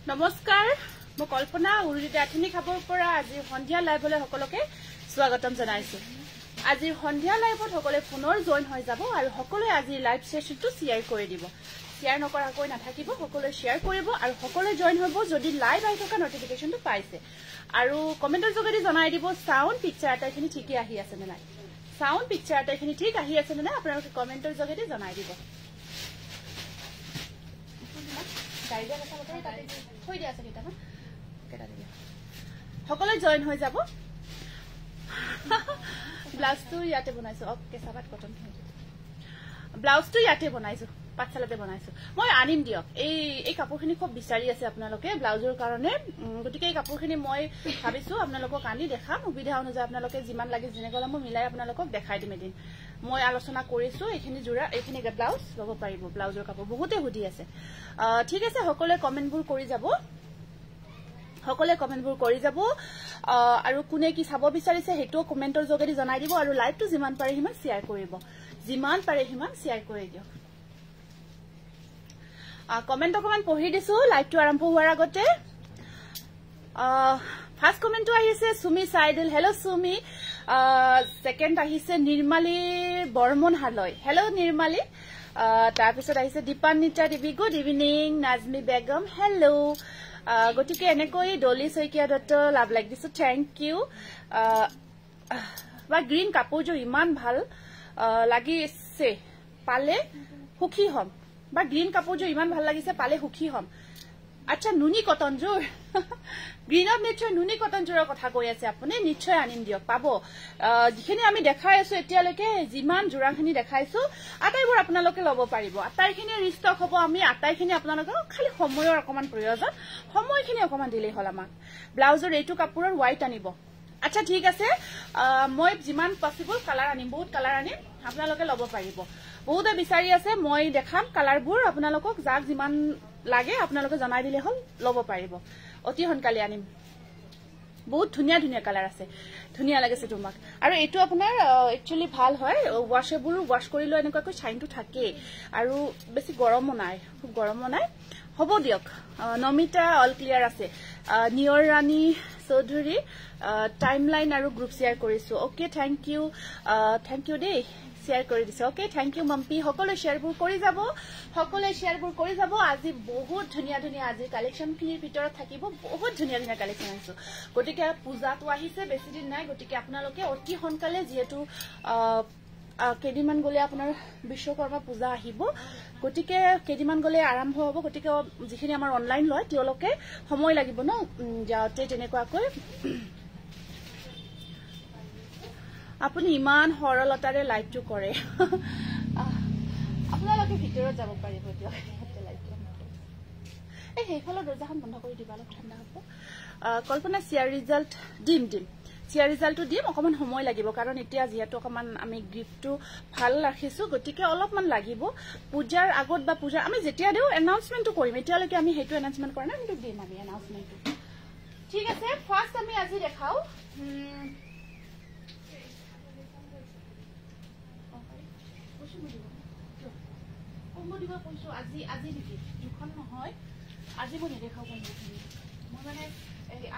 নমস্কাৰ মই কল্পনা উৰুলিতে আথিনি খাবৰ পৰা আজি সন্ধিয়া লাইভলৈ সকলোকে স্বাগতম জনাইছো আজি সন্ধিয়া লাইভত সকলোৱে পুনৰ জয়েন হৈ যাব আৰু সকলোৱে আজি লাইভ সেশনটো শেয়াৰ কৰি দিব শেয়াৰ নকৰাকৈ নাথাকিব সকলোৱে শেয়াৰ কৰিব আৰু সকলোৱে জয়েন হ'ব যদি লাইভ আহি থকা নটিফিকেশনটো পাইছে আৰু কমেন্টৰ যোগেদি জনাই দিব সাউন্ড পিকচাৰ আটাইখিনি ঠিকই আহি আছে নে নাই সাউন্ড পিকচাৰ আটাইখিনি ঠিক আহি আছে নে নাই আপোনালোকে কমেন্টৰ যোগেদি জনাই দিব ডাইৰিয়া কথা বতৰা তাতে থৈ দিয়া আছে কেইটামান কেইটা দিয়া সকলোৱে জয়েন হৈ যাব ব্লাউজটো ইয়াতে বনাইছো অকে সাবাত কটন ব্লাউজটো ইয়াতে বনাইছো পাছালাতে বনাইছো মই আনিম দিয়ক এই কাপোৰখিনি খুব বিচাৰি আছে আপোনালোকে ব্লাউজৰ কাৰণে গতিকে এই কাপোৰখিনি মই ভাবিছো আপোনালোকক আনি দেখাম সুবিধা অনুযায়ী আপোনালোকে যিমান লাগে যেনেকলা মই মিলাই আপোনালোকক দেখাই দিম এদিন মই আলোচনা কৰিছো এইখিনি জোৰা এইখিনি ব্লাউজ লব পাৰিব ব্লাউজৰ কাপোৰ বহুতে হুদি আছে ঠিক আছে সকলোৱে কমেন্টবোৰ কৰি যাব আৰু কোনে কি চাব বিচাৰিছে হেটো কমেন্টৰ যোগেদি জনাই দিব আৰু লাইভটো যিমান পাৰে হিমান শেয়াৰ কৰিব যিমান পাৰে হিমান শেয়াৰ কৰি দিয়ক কমেন্ট পঢ়ি দিছো লাইভটো আৰম্ভ হোৱাৰ আগতে ফাৰ্স্ট কমেন্টটো আহিছে সুমি সাইদুল হেল্ল সুমি সেকেন্ড আহিছে নিৰ্মালী বৰ্মন হালয় হেল্ল নিৰ্মালী তাৰ পিছত আহিছে Dipanwita Devi good evening Najmi Begum hello গটিকে এনেকৈ Dolly Saikia Dutta love like দিছো থ্যাংক ইউ বা গ্ৰীন কাপোৰযোৰ ইমান ভাল লাগিছে পালে সুখী হম বা গ্ৰীন কাপোৰযোৰ ইমান ভাল লাগিছে পালে সুখী হম আচ্ছা নুনি কটনযোৰ গ্ৰীনত নিশ্চয় নুনি কটনযোৰৰ কথা কৈ আছে আপুনি নিশ্চয় আনিম দিয়ক পাব যিখিনি আমি দেখাই আছো এতিয়ালৈকে যিমান জোৰাখিনি দেখাইছো আটাইবোৰ আপোনালোকে ল'ব পাৰিব আটাইখিনি ৰিষ্টক হ'ব আমি আটাইখিনি আপোনালোকক খালি সময়ৰ অকমান প্ৰয়োজন সময়খিনি অকমান দিলেই হ'ল আমাক ব্লাউজৰ এইটো কাপোৰৰ হোৱাইট আনিব আচ্ছা ঠিক আছে মই যিমান পসিবল কালাৰ আনিম বহুত কালাৰ আনিম আপোনালোকে ল'ব পাৰিব বহুতে বিচাৰি আছে মই দেখাম কালাৰবোৰ আপোনালোকক যাক যিমান লাগে আপোনালোকে জনাই দিলে হ'ল ল'ব পাৰিব অতি হনকালে আনিম বহুত ধুনিয়া ধুনিয়া কালাৰ আছে ধুনিয়া লাগিছে তোমাক আৰু এটো আপোনাৰ একচুয়ালি ভাল হয় ওয়াশেবল ওয়াশ কৰিলে এনেকৈ শাইনটো থাকে আৰু বেছি গৰমও নাই খুব গৰমও নাই হ'ব দিয়ক নমিতা অল ক্লিয়াৰ আছে নিয়ৰ ৰাণী চৌধুৰী টাইমলাইন আৰু গ্ৰুপ শেয়াৰ কৰিছো ওকে থ্যাংক ইউ দেই শেয়াৰ কৰি দিছে ওকে থ্যাংক ইউ মাম্পি সকলো শেয়াৰবোৰ কৰি যাব আজি বহুত ধুনিয়া ধুনিয়া আজি কালেকশনখিনিৰ ভিতৰত থাকিব বহুত ধুনিয়া ধুনিয়া কালেকশন আছে গটিকে পূজাটো আহিছে বেছি দিন নাই গটিকে আপোনালোকে অতি হনকালে যেহেতু কেদিমান গলে আপোনাৰ বিশ্বকৰ্মা পূজা আহিব গটিকে কেদিমান গলে আৰম্ভ হ'ব গটিকে যিখিনি আমাৰ অনলাইন লয় তেওঁলোকে সময় লাগিব ন যাওতে তেনেকুৱাকৈ আপুনি ইমান হৰলতাৰে লাইভটো কৰে আপোনালোকে ভিতৰত যাব পাৰিব দিয়ক এই হেইফালৰ দৰ্জাখন বন্ধ কৰি দিবা অলপ ঠাণ্ডা হ'ব কল্পনা শেয়াৰ ৰিজাল্ট দিম শেয়াৰ ৰিজাল্টটো দিম অকমান সময় লাগিব কাৰণ এতিয়া যেহেতু অকমান আমি গিফ্টটো ভাল ৰাখিছো গতিকে অলপমান লাগিব পূজাৰ আগত বা পূজা আমি যেতিয়া দিও এনাউন্সমেন্টটো কৰিম এতিয়ালৈকে আমি হেতু এনাউন্সমেন্ট কৰা নাই কিন্তু দিম আমি এনাউন্সমেন্টটো ঠিক আছে ফাৰ্স্ট আমি আজি দেখাও আজি নেকি দুখন নহয় আজি মই নেদেখাও কম্বখিনি মই মানে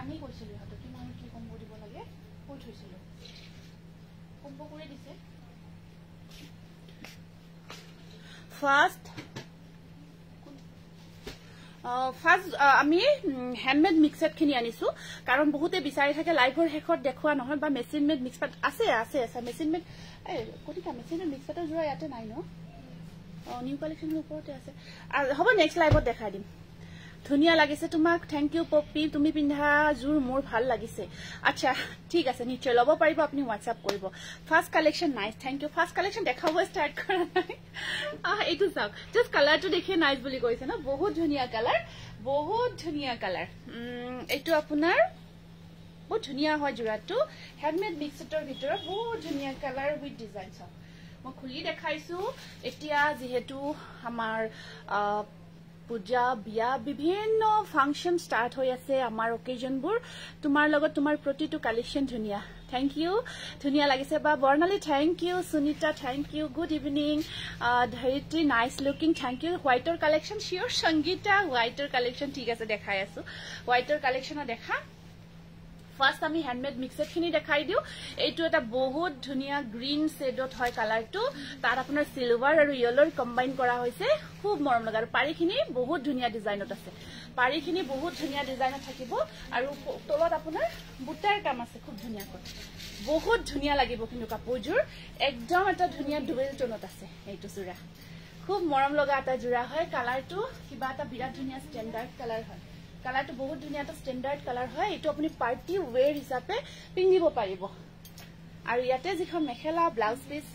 আনি কৈছিলো ইহঁতক কিমান কি কম্ব দিব লাগে কৈ থৈছিলো কম্ব কৰি দিছে ফাৰ্স্ট আমি হ্যান্ডমেড মিক্সড খিনি আনিছো কাৰণ বহুতে বিচাৰি থাকে লাইভৰ শেষত দেখুৱা নহয় বা মেচিন মেড মিক্সড আছে মেচিন মেড কোটিকা মেচিন মেড মিক্সডৰ জোৰা ইয়াতে নাই ন নিউ কালেকশনৰ ওপৰতে আছে হ'ব নেক্সট লাইভত দেখাই দিম ধুনিয়া লাগিছে তোমাক থ্যাংক ইউ পপি তুমি পিন্ধা জোৰ মোৰ ভাল লাগিছে আচ্ছা ঠিক আছে নিশ্চয় ল'ব পাৰিব আপুনি হোৱাটসঅ্যাপ কৰিব first collection nice thank you first collection দেখাব স্টাৰ্ট কৰা নাই এইটো চাওক জাস্ট কালাৰটো দেখি নাইস বুলি কৈছে না বহুত ধুনিয়া কালাৰ এইটো আপোনাৰ বহুত ধুনিয়া হয় জোৰাটো হ্যান্ডমেড মিক্সডৰ ভিতৰত বহুত ধুনিয়া কালাৰ উইথ ডিজাইন চাওক মই খুলি দেখাইছো এতিয়া যেহেতু আমাৰ পূজা বিয়া বিভিন্ন ফাংশন স্টাৰ্ট হৈ আছে আমাৰ অকেজনবোৰ তোমাৰ লগত তোমাৰ প্ৰতিটো কালেকশন ধুনিয়া Thank you. Dhunia lagise ba Bornali, thank you. Sunita, thank you. Good evening. Dhariti, nice looking. Thank you. Whiter collection, sure. Sangita, whiter collection. Thik ase dekhai asu. Whiter collection dekha. First ami handmade mixed khini dekhai diu. Eitu eta bahut dhunia green shade ot hoy color tu. Tar apunar silver aru yellow combine kora hoise. Khub morom laga aru pari khini bahut dhunia design ot ase. Pari khini bahut dhunia design ot thakibo aru tolot apunar butar kam ase khub dhunia kor. Bahut dhunia lagibo kintu kapurjur ekdom eta dhunia dual tone ot ase eitu sura. Khub morom laga eta jura hoy color tu kiba eta birat dhunia standard color hoy. Color to bahut dhunia ta standard color hoy eto apni party wear hisabe pingibo paribo aru yate jikhon mekhela blouse piece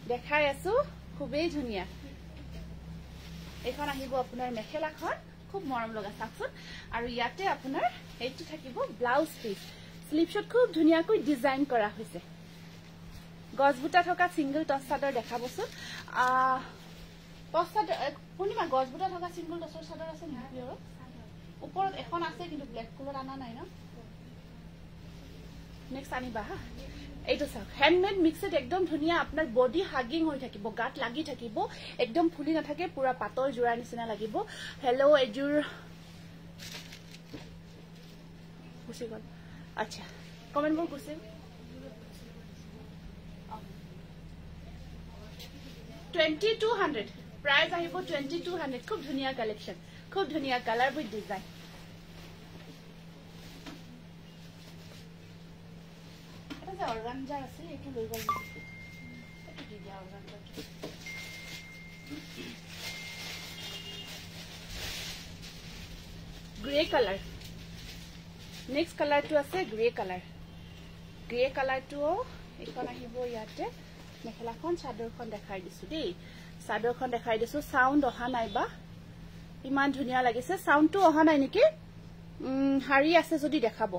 dekhai asu khubei dhunia ekhon ahibo apunar mekhela khon khub morom loga saksun aru yate apunar etu thakibo blouse piece sleeve shot khub dhunia koi design kora hoise gojbuta thoka single toss sador dekhabosun toss sador punima gojbuta thoka single toss sador ase ni উপৰত এখন আছে কিন্তু black colour আনা নাই না next আনিবা হা এইটো চাওক হ্যান্ডমেড মিক্সড একদম ধুনিয়া আপনার বডি হাগিং হৈ থাকিব গাত লাগি থাকিব একদম ফুলি না থাকে পুরা পাতল জোড়া নিচিনা লাগিব হেলো এজুৰ গুছি গল আচ্ছা কমেন্ট বোৰ গুছি 2200 প্রাইস আহিব 2200 খুব ধুনিয়া কালেকশন খুব ধুনিয়া কালার উইথ ডিজাইন এটা যে অর্গানজা আছে একটু লই গল একটু দি দিয়া organza grey colour next colour two আছে গ্রে কালার টু এখন আহিব ইয়াতে মেখেলাখন চাদৰখন দেখাই দিছো দেই চাদৰখন দেখাই দিছো সাউন্ড অহা নাইবা ইমান ধুনিয়া লাগিছে সাউন্ডটো অহা নাই নেকি হাৰি আছে যদি দেখাবো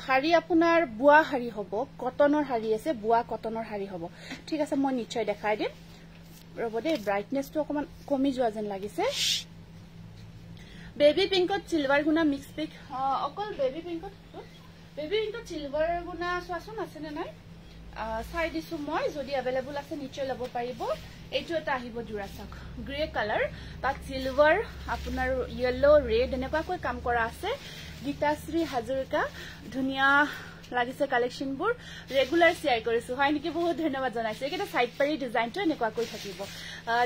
হাৰি আপোনাৰ বুয়া হাৰি হ'ব কটনৰ হাৰি আছে বুয়া কটনৰ হাৰি হ'ব ঠিক আছে মই নিশ্চয় দেখাই দিম ৰব দে ব্ৰাইটনেসটো অকমান কমি যোৱা যেন লাগিছে বেবি পিংকত সিলভাৰ গুনা মিক্স পিক অকল বেবি পিংকত সিলভাৰ গুনা সোৱাচোন আছে নে নাই চাই দিছো মই যদি अवेलेबल আছে নিশ্চয় লব পাৰিব এইটো এটা আহিব জোৰা চাক গ্ৰে কালাৰ তাত সিলভাৰ আপোনাৰ ইয়েলো ৰেড এনেকুৱা কৈ কাম কৰা আছে গীতাশ্ৰী হাজৰিকা ধুনিয়া লাগিছে কালেকশন বোৰ ৰেগুলাৰ শেয়াৰ কৰিছো হয় নেকি বহুত ধন্যবাদ জনাইছো এটা সাইড পাৰি ডিজাইনটো এনেকুৱা কৈ থাকিব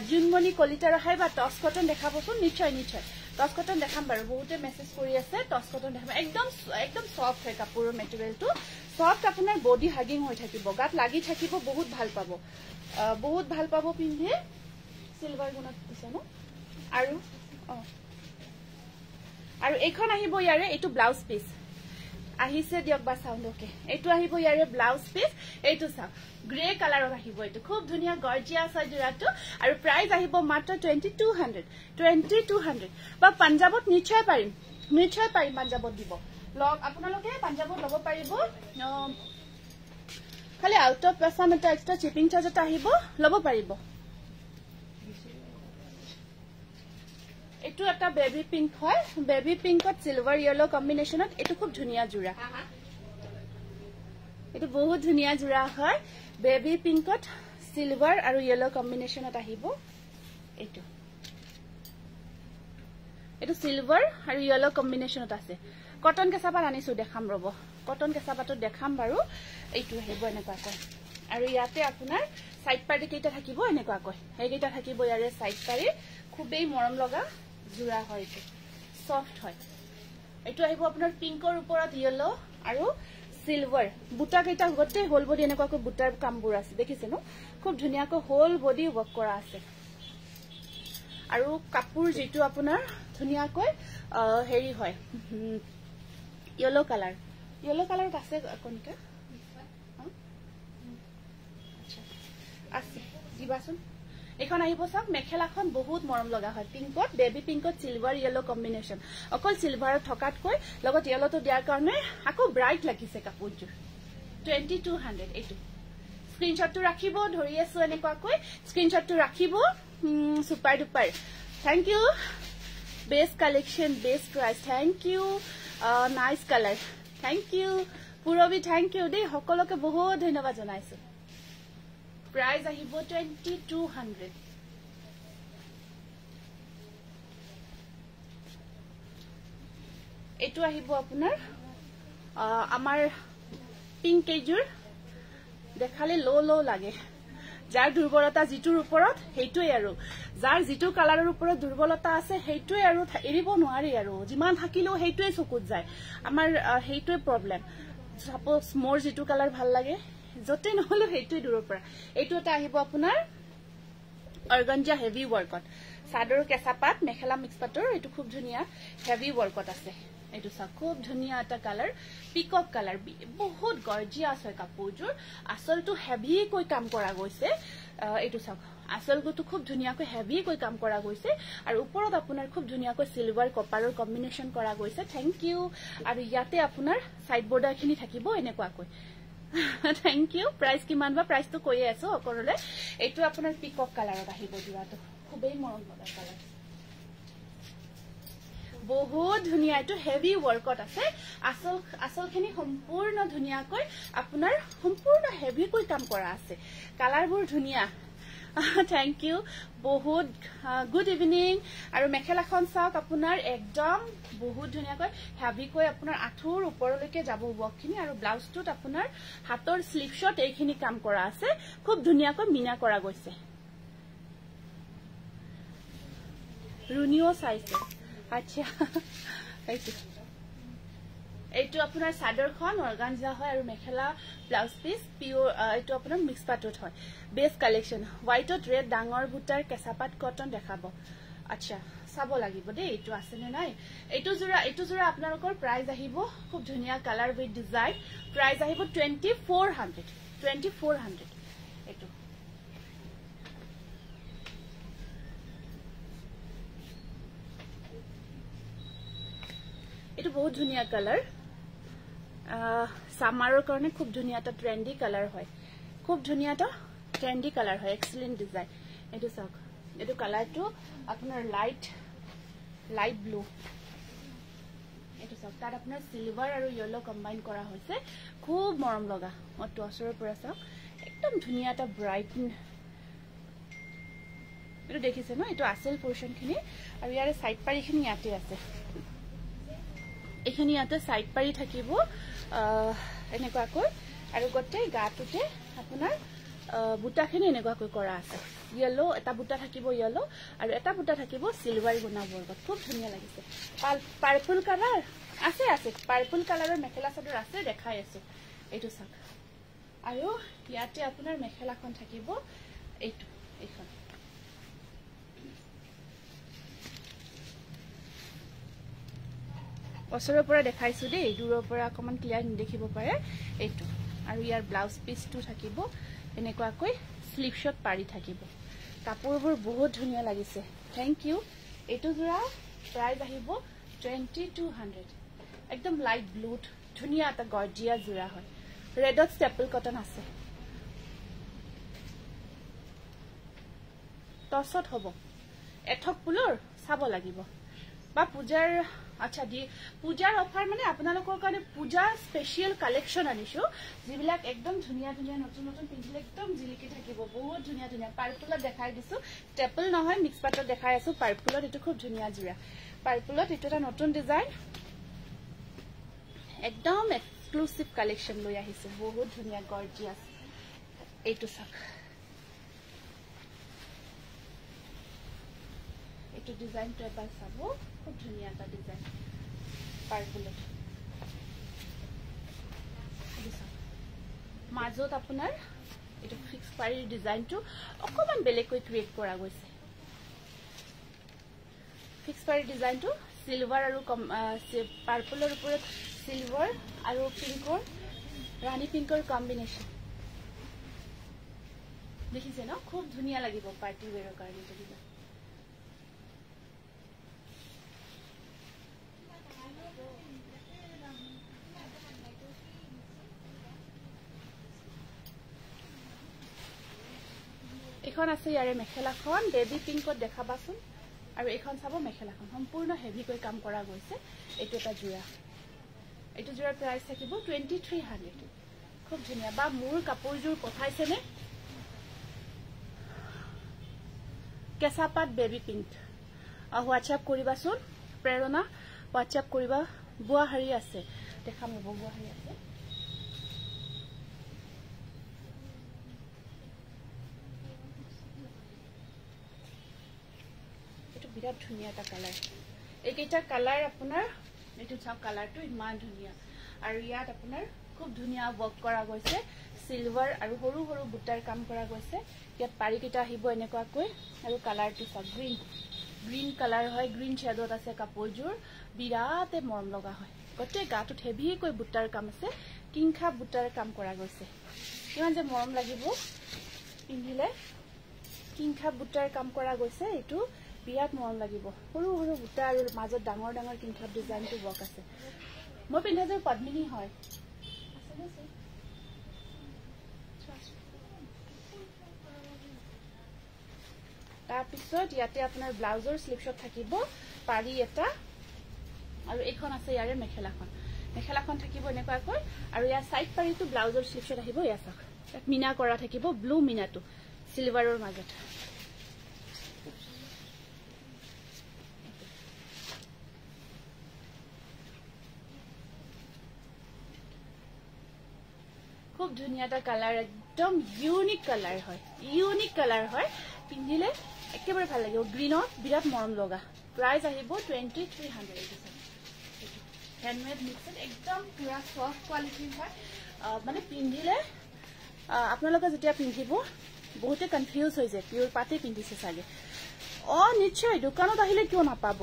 জুনমণি কলিতা ৰহাই বা টস কটন দেখাবচোন নিশ্চয় টস কটন দেখাম বাৰু বহুতে মেসেজ কৰি আছে টস কটন দেখাম একদম সফট হয় কাপোৰৰ মেটেৰিয়েলটো সফট আপোনাৰ বডি হাগিং হৈ থাকিব গাত লাগি থাকিব বহুত ভাল পাব পিন্ধে সিলভাৰ গুণত দিছে ন আৰু এইখন আহিব ইয়াৰে এইটো ব্লাউজ পিস আহিছে দিয়ক বা সাউন্ড ওকে এইটো আহিব ইয়াৰে ব্লাউজ পিস এইটো চাও গ্ৰে কালাৰত আহিব এইটো খুব ধুনিয়া গৰ্জিয়াস হয় জোৰাটো আৰু প্ৰাইস আহিব মাত্ৰ 2200 বা পাঞ্জাবত নিশ্চয় পাৰিম পাঞ্জাবত দিব লগ আপোনালোকে পাঞ্জাবত লব পাৰিব খালি আউট অফ পেছাম এটা এক্সট্ৰা চিপিং চাৰ্জ এটা আহিব লব পাৰিব এটো এটা বেবি পিংক হয় বেবি পিংকত সিলভাৰ ইয়েলো কম্বিনেশনত এটো খুব ধুনিয়া জোৰা এটো বহুত ধুনিয়া জোৰা হয় বেবি পিংকত সিলভাৰ আৰু ইয়েলো কম্বিনেশনত আহিব এটো সিলভাৰ আৰু ইয়েলো কম্বিনেশনত আছে কটন কেঁচাপাত আনিছো দেখাম ৰব কটন কেঁচাপাতত দেখাম বাৰু এইটো আহিব এনেকুৱা কয় আৰু ইয়াতে আপোনাৰ সাইড পাৰ্টি কেইটা থাকিব এনেকুৱা কয় এইকেইটা থাকিব ইয়াৰে সাইড পাৰি খুবেই মৰম লগা জোৰা হয় এইটো সফট হয় এইটো আহিব আপোনাৰ পিংকৰ ওপৰত ইয়েলো আৰু সিলভাৰ বুটা কেইটা গতে হোল বডি এনেকুৱা কয় বুটাৰ কামবোৰ আছে দেখিছে ন খুব ধুনিয়াকৈ হোল বডি ওয়াৰ্ক কৰা আছে আৰু কাপোৰ যেটো আপোনাৰ ধুনিয়াকৈ হেৰি হয় येलो कलर আছে কোনটা আচ্ছা আছে দিবাচোন এখন আহিব সব মেখেলাখন বহুত মৰম লগা হয় পিংকত বেবি পিংকত সিলভাৰ ইয়েলো কম্বিনেশন অকল সিলভাৰ থকাত কৈ লগত ইয়েলোটো দিয়াৰ কাৰণে আকো ব্ৰাইট লাগিছে কাপোৰটো 2200 এইটো স্ক্ৰিনশ্বটটো ৰাখিব ধৰি আছো এনেকুৱা কৈ স্ক্ৰিনশ্বটটো ৰাখিব super duper thank you best collection best price thank you nice colour thank you Purabi thank you দেই সকলোকে বহুত ধন্যবাদ জনাইছো প্ৰাইস আহিব 2200 এটো আহিব আপোনাৰ আমাৰ পিংক কেজুৰ দেখালে লো লাগে যাৰ দুৰ্বলতা জিতুৰ ওপৰত হেইটোই আৰু যাৰ জিতু কালাৰৰ ওপৰত দুৰ্বলতা আছে হেইটোই আৰু এৰিব নোৱাৰি আৰু যিমান থাকিলেও হেইটোই চকুত যায় আমাৰ হেইটোই প্ৰবলেম সাপোজ মোৰ জিতু কালাৰ ভাল লাগে যতে নহলে হেইটোই দূৰৰ পৰা এইটো এটা আহিব আপোনাৰ অৰ্গানজা হেভি ওয়াৰ্কত সাদৰ কেঁচাপাত মেখেলা মিক্স পাটৰ এটো খুব ধুনিয়া হেভি ওয়াৰ্কত আছে এটো সব খুব ধুনিয়া এটা কালাৰ পিকক কালাৰ বহুত গৰ্জিয়াস হয় কাপোৰজোৰ আসলটো হেভি কৈ কাম কৰা গৈছে এটো সব আসলটো খুব ধুনিয়া কৈ হেভি কৈ কাম কৰা গৈছে আৰু ওপৰত আপোনাৰ খুব ধুনিয়া কৈ সিলভাৰ কপাৰৰ কম্বিনেশন কৰা গৈছে থ্যাংক ইউ আৰু ইয়াতে আপোনাৰ সাইড বৰ্ডাৰ খিনি থাকিব এনেকুৱা কৈ থ্যাংক ইউ প্ৰাইস কিমান বা প্ৰাইসটো কৈয়ে আছো অকৰলে এটো আপোনাৰ পিকক কালাৰত আহিব দিৱাটো খুবেই মৰম লগা কালাৰ বহুত ধুনিয়া এটো হেভি ওয়াৰ্কত আছে আসলখিনি সম্পূৰ্ণ ধুনিয়া কৈ আপোনাৰ সম্পূৰ্ণ হেভি কৈ কাম কৰা আছে কালাৰবোৰ ধুনিয়া থ্যাংক ইউ বহুত গুড ইভিনিং আৰু মেখেলাখন চাওক আপোনাৰ একদম বহুত ধুনিয়া কৈ হেভি কৈ আপোনাৰ আঠুৰ ওপৰলৈকে যাব ওৱকখিনি আৰু ব্লাউজটোত আপোনাৰ হাতৰ স্লিভছত এইখিনি কাম কৰা আছে খুব ধুনিয়া কৈ মিনা কৰা গৈছে ৰুনিও চাইছে আচ্ছা এইটো আপোনাৰ সাদৰখন অৰ্গানজা হয় আৰু মেখেলা ব্লাউজ পিস পিওৰ এইটো আপোনাৰ মিক্স পাটত হয় বেস কালেকশন হোৱাইটত ৰেড ডাঙৰ বুটাৰ কেঁচাপাত কটন দেখাব আচ্ছা চাব লাগিব দেই এইটো আছে নে নাই এইটো জোৰা আপোনালোকৰ প্ৰাইস আহিব খুব ধুনিয়া কালাৰ উইথ ডিজাইন প্ৰাইস আহিব 2400 এইটো এটো বহুত ধুনিয়া কালাৰ সামাৰৰ কাৰণে খুব ধুনিয়া এটা ট্ৰেন্ডি কালাৰ হয় খুব ধুনিয়া এটা ট্ৰেন্ডি কালাৰ হয় এক্সেলেন্ট ডিজাইন এটো চাওক এটো কালাৰটো আপোনাৰ লাইট ব্লু এটো চাওক তাত আপোনাৰ সিলভাৰ আৰু ইয়েলো কম্বাইন কৰা হৈছে খুব মৰম লগা মটো আসৰৰ পৰা চাওক একদম ধুনিয়া এটা ব্ৰাইট এটো দেখিছে ন এটো আসল পোৰশন খিনি আৰু ইয়াৰ সাইড পাৰি খিনি ইয়াতে আছে এখানে ইয়াতে সাইড পাৰি থাকিব এনেকুৱা কৈ আৰু গটে গাটোতে আপোনাৰ বুটাখিনি এনেকুৱা কৈ কৰা আছে ইয়েলো এটা বুটা থাকিব ইয়েলো আৰু এটা বুটা থাকিব সিলভাৰ গুণা বৰ্গত খুব ধুনিয়া লাগিছে পাৰ্পল কালাৰ আছে পাৰ্পল কালাৰৰ মেখেলা চাদৰ আছে দেখাই আছে এইটো চাক আৰু ইয়াতে আপোনাৰ মেখেলাখন থাকিব এইখন ওচৰৰ পৰা দেখাইছো দেই দূৰৰ পৰা অকমান ক্লিয়াৰ দেখিব পাৰে এইটো আৰু ইয়াৰ ব্লাউজ পিসটো থাকিব এনেকুৱা কৈ স্লিভ শট পাৰি থাকিব কাপোৰবোৰ বহুত ধুনিয়া লাগিছে থ্যাংক ইউ এইটো জোৰা প্ৰাইস আহিব 2200 একদম লাইট ব্লু ধুনিয়া এটা গৰ্জিয়া জোৰা হয় ৰেডত ষ্টেপল কটন আছে টছত হ'ব এঠক পুলৰ চাব লাগিব বা পূজাৰ আচ্ছা দি পূজাৰ অফাৰ মানে আপোনালোকৰ কাৰণে পূজা স্পেশাল কালেকশন আনিছো যিবিলাক একদম ধুনিয়া নতুন পিন্ধিলে একদম জিলিকি থাকিব বহুত ধুনিয়া পাৰ্পলত দেখাই দিছো টেপল নহয় মিক্স পাটত দেখাই আছো পাৰ্পলত এটো খুব ধুনিয়া জোৰা পাৰ্পলত এটো এটা নতুন ডিজাইন একদম এক্সক্লুসিভ কালেকশন লৈ আহিছে বহুত ধুনিয়া গৰ্জিয়াস এইটো চাক এইটো ডিজাইনটো এবাৰ চাব খুব ধুনিয়া এটা ডিজাইন পাৰ্পলত মাজত আপোনাৰ এটো ফিক্স পাৰি ডিজাইনটো অকমান বেলেগকৈ ক্ৰিয়েট কৰা গৈছে ফিক্স পাৰি ডিজাইনটো সিলভাৰ আৰু পাৰ্পলৰ ওপৰত সিলভাৰ আৰু পিংকৰ ৰাণী পিংকৰ কম্বিনেশন দেখিছে ন খুব ধুনিয়া লাগিব পাৰ্টি ওয়্যাৰৰ কাৰণে এইটো এখন আছে ইয়াৰে মেখেলাখন বেবি পিংকত দেখাবাচোন আৰু এখন চাব মেখেলাখন সম্পূৰ্ণ হেভি কৈ কাম কৰা গৈছে এইটো এটা জোৰা এইটো জোৰা প্ৰাইস থাকিব 2300 খুব ধুনিয়া বা মোৰ কাপোৰজোৰ পঠাইছে নে কেঁচাপাত বেবি পিংক হোৱাটছআপ কৰিবাচোন প্ৰেৰণা হোৱাটছআপ কৰিবা বুৱা হাৰি আছে দেখাম বুৱা হাৰি আছে এটো বিৰাট ধুনিয়া এটা কালাৰ এইকেইটা কালাৰ আপোনাৰ এটো চাও কালাৰটো ইমান ধুনিয়া আৰু ইয়াত আপোনাৰ খুব ধুনিয়া ওয়াৰ্ক কৰা গৈছে সিলভাৰ আৰু হৰু হৰু বুটাৰ কাম কৰা গৈছে ইয়াত পাৰি কিটা আহিব এনেকুৱা কৈ আৰু কালাৰটো সব গ্ৰীন কালাৰ হয় গ্ৰীন শ্যাডোত আছে কাপোৰজোৰ বিৰাতে মৰম লগা হয় গতে গাটোত হেভি কৈ বুটাৰ কাম আছে কিংখা বুটাৰ কাম কৰা গৈছে ইমান যে মৰম লাগিব পিন্ধিলে কিংখা বুটাৰ কাম কৰা গৈছে এটো বিৰাট মৰম লাগিব হৰু হৰু বুটা আৰু মাজত ডাঙৰ ডাঙৰ কিংখা ডিজাইনটো ওয়াৰ্ক আছে মই পিন্ধাজৰ পদ্মিনী হয় তাৰ পিছত ইয়াতে আপোনাৰ ব্লাউজৰ স্লিপশট থাকিব পাৰি এটা আৰু এখন আছে ইয়াৰে মেখেলাখন থাকিব এনেকুৱা কৈ আৰু ইয়াৰ সাইড পাৰিটো ব্লাউজৰ স্লিপশট আহিব ইয়াত মিনা কৰা থাকিব ব্লু মিনাটো সিলভাৰৰ মাজত খুব ধুনিয়া এটা কালাৰ একদম ইউনিক কালাৰ হয় পিন্ধিলে একেবাৰে ভাল লাগিব গ্ৰীনত বিৰাট মৰম লগা প্ৰাইস আহিব 2300 হ্যান্ডমেড মিক্সড একদম পুৰা সফট কোৱালিটি হয় মানে পিন্ধিলে আপোনালোকে যেতিয়া পিন্ধিব বহুতে কনফিউজ হৈ যায় পিওর পাতে পিন্ধিছে সাগে নিশ্চয় দোকানত আহিলে কিয় নাপাব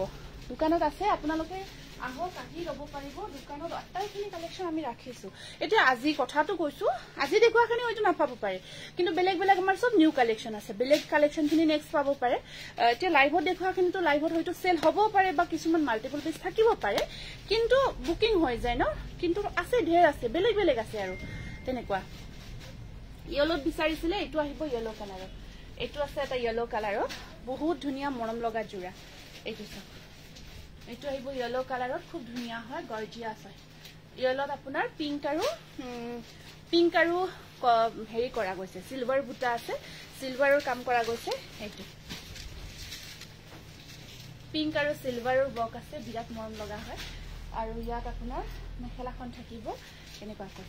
দোকানত আছে আপোনালোকে আহক আহি লব পাৰিব দোকানত আটাইখিনি কালেকশন আমি ৰাখিছো এটা আজি কথাটো কৈছো আজি দেখুৱাখিনি হয়তো নাপাব পাৰে কিন্তু বেলেগ বেলেগ আমাৰ সব নিউ কালেকশন আছে বেলেগ কালেকশনখিনি নেক্সট পাব পাৰে এতিয়া লাইভত দেখুৱাখিনি তো লাইভত হয়তো সেল হ'ব পাৰে বা কিছুমান মাল্টিপল পিস থাকিব পাৰে কিন্তু বুকিং হৈ যায় ন কিন্তু আছে ঢেৰ আছে বেলেগ বেলেগ আছে আৰু তেনেকুৱা ইয়েলোত বিচাৰিছিলে এটো আহিব ইয়েলো কালাৰৰ এটো আছে এটা ইয়েলো কালাৰৰ বহুত ধুনিয়া মৰম লগা জোৰা এইটো সব এটো আহিব ইয়েলো কালাৰত খুব ধুনিয়া হয় গৰ্জিয়াস হয় ইয়েলোত আপোনাৰ পিংক আৰু হেৰি কৰা গৈছে সিলভাৰ বুটা আছে সিলভাৰৰ কাম কৰা গৈছে এইটো পিংক আৰু সিলভাৰৰ বক আছে বিৰাট মৰম লগা হয় আৰু ইয়াত আপোনাৰ মেখেলাখন থাকিব এনেকুৱা কৈ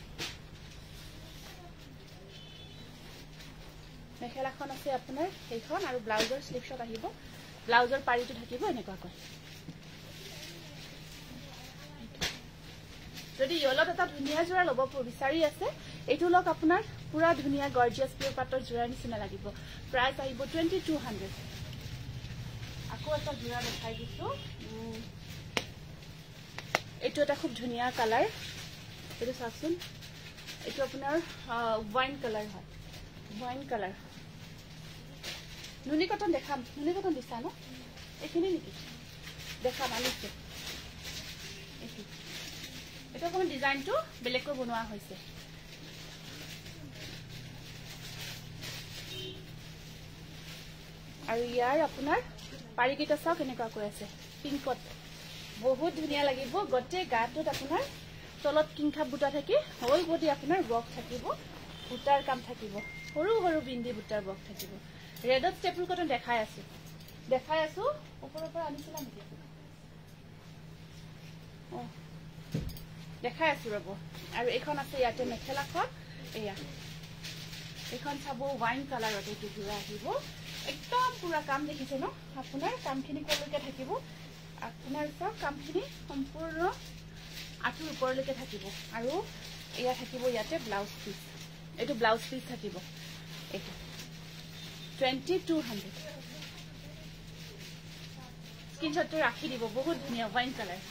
মেখেলাখন আছে আপোনাৰ এইখন আৰু ব্লাউজৰ স্লিপশট আহিব ব্লাউজৰ পাৰিটো থাকিব এনেকুৱা কৈ যদি ইয়েলোত এটা ধুনিয়া জোৰা লব বিচাৰি আছে এইটো লক আপোনাৰ পুৰা ধুনিয়া গৰ্জিয়াস পিওৰ পাটৰ জোৰা নিচিনা লাগিব প্ৰাইস আহিব 2200 আকৌ এটা জোৰা দেখাই দিছো এইটো এটা খুব ধুনিয়া কালাৰ এইটো চাওকচোন এইটো আপোনাৰ ওয়াইন কালাৰ হয় ওয়াইন কালাৰ নুনি কটন দেখাম নুনি কটন দিছা ন এইখিনি নেকি দেখাম আনিছে এটা কোন ডিজাইনটো বেলেগকৈ বনোৱা হৈছে আৰু ইয়াৰ আপোনাৰ পাৰিকিটা চাও কেনেকুৱা কৈ আছে পিংকত বহুত ধুনিয়া লাগিব গতে গাটোত আপোনাৰ তলত কিংখা বুটা থাকি হল বডি আপোনাৰ বক থাকিব বুটাৰ কাম থাকিব সৰু সৰু বিন্দি বুটাৰ বক থাকিব ৰেডত ষ্টেপল কটন দেখাই আছো ওপৰৰ পৰা আনিছিলা নেকি দেখাই আছো ৰব আৰু এখন আছে ইয়াতে মেখেলাখন এয়া এখন চাব ওয়াইন কালাৰত এইটো জোৰা আহিব একদম পুৰা কাম দেখিছে ন আপোনাৰ কামখিনি কলৈকে থাকিব আপোনাৰ সব কামখিনি সম্পূৰ্ণ আঁঠুৰ ওপৰলৈকে থাকিব আৰু এয়া থাকিব ইয়াতে ব্লাউজ পিস এইটো ব্লাউজ পিস থাকিব এইটো 2200 স্ক্রিনশটটো ৰাখি দিব বহুত ধুনিয়া ওয়াইন কালাৰ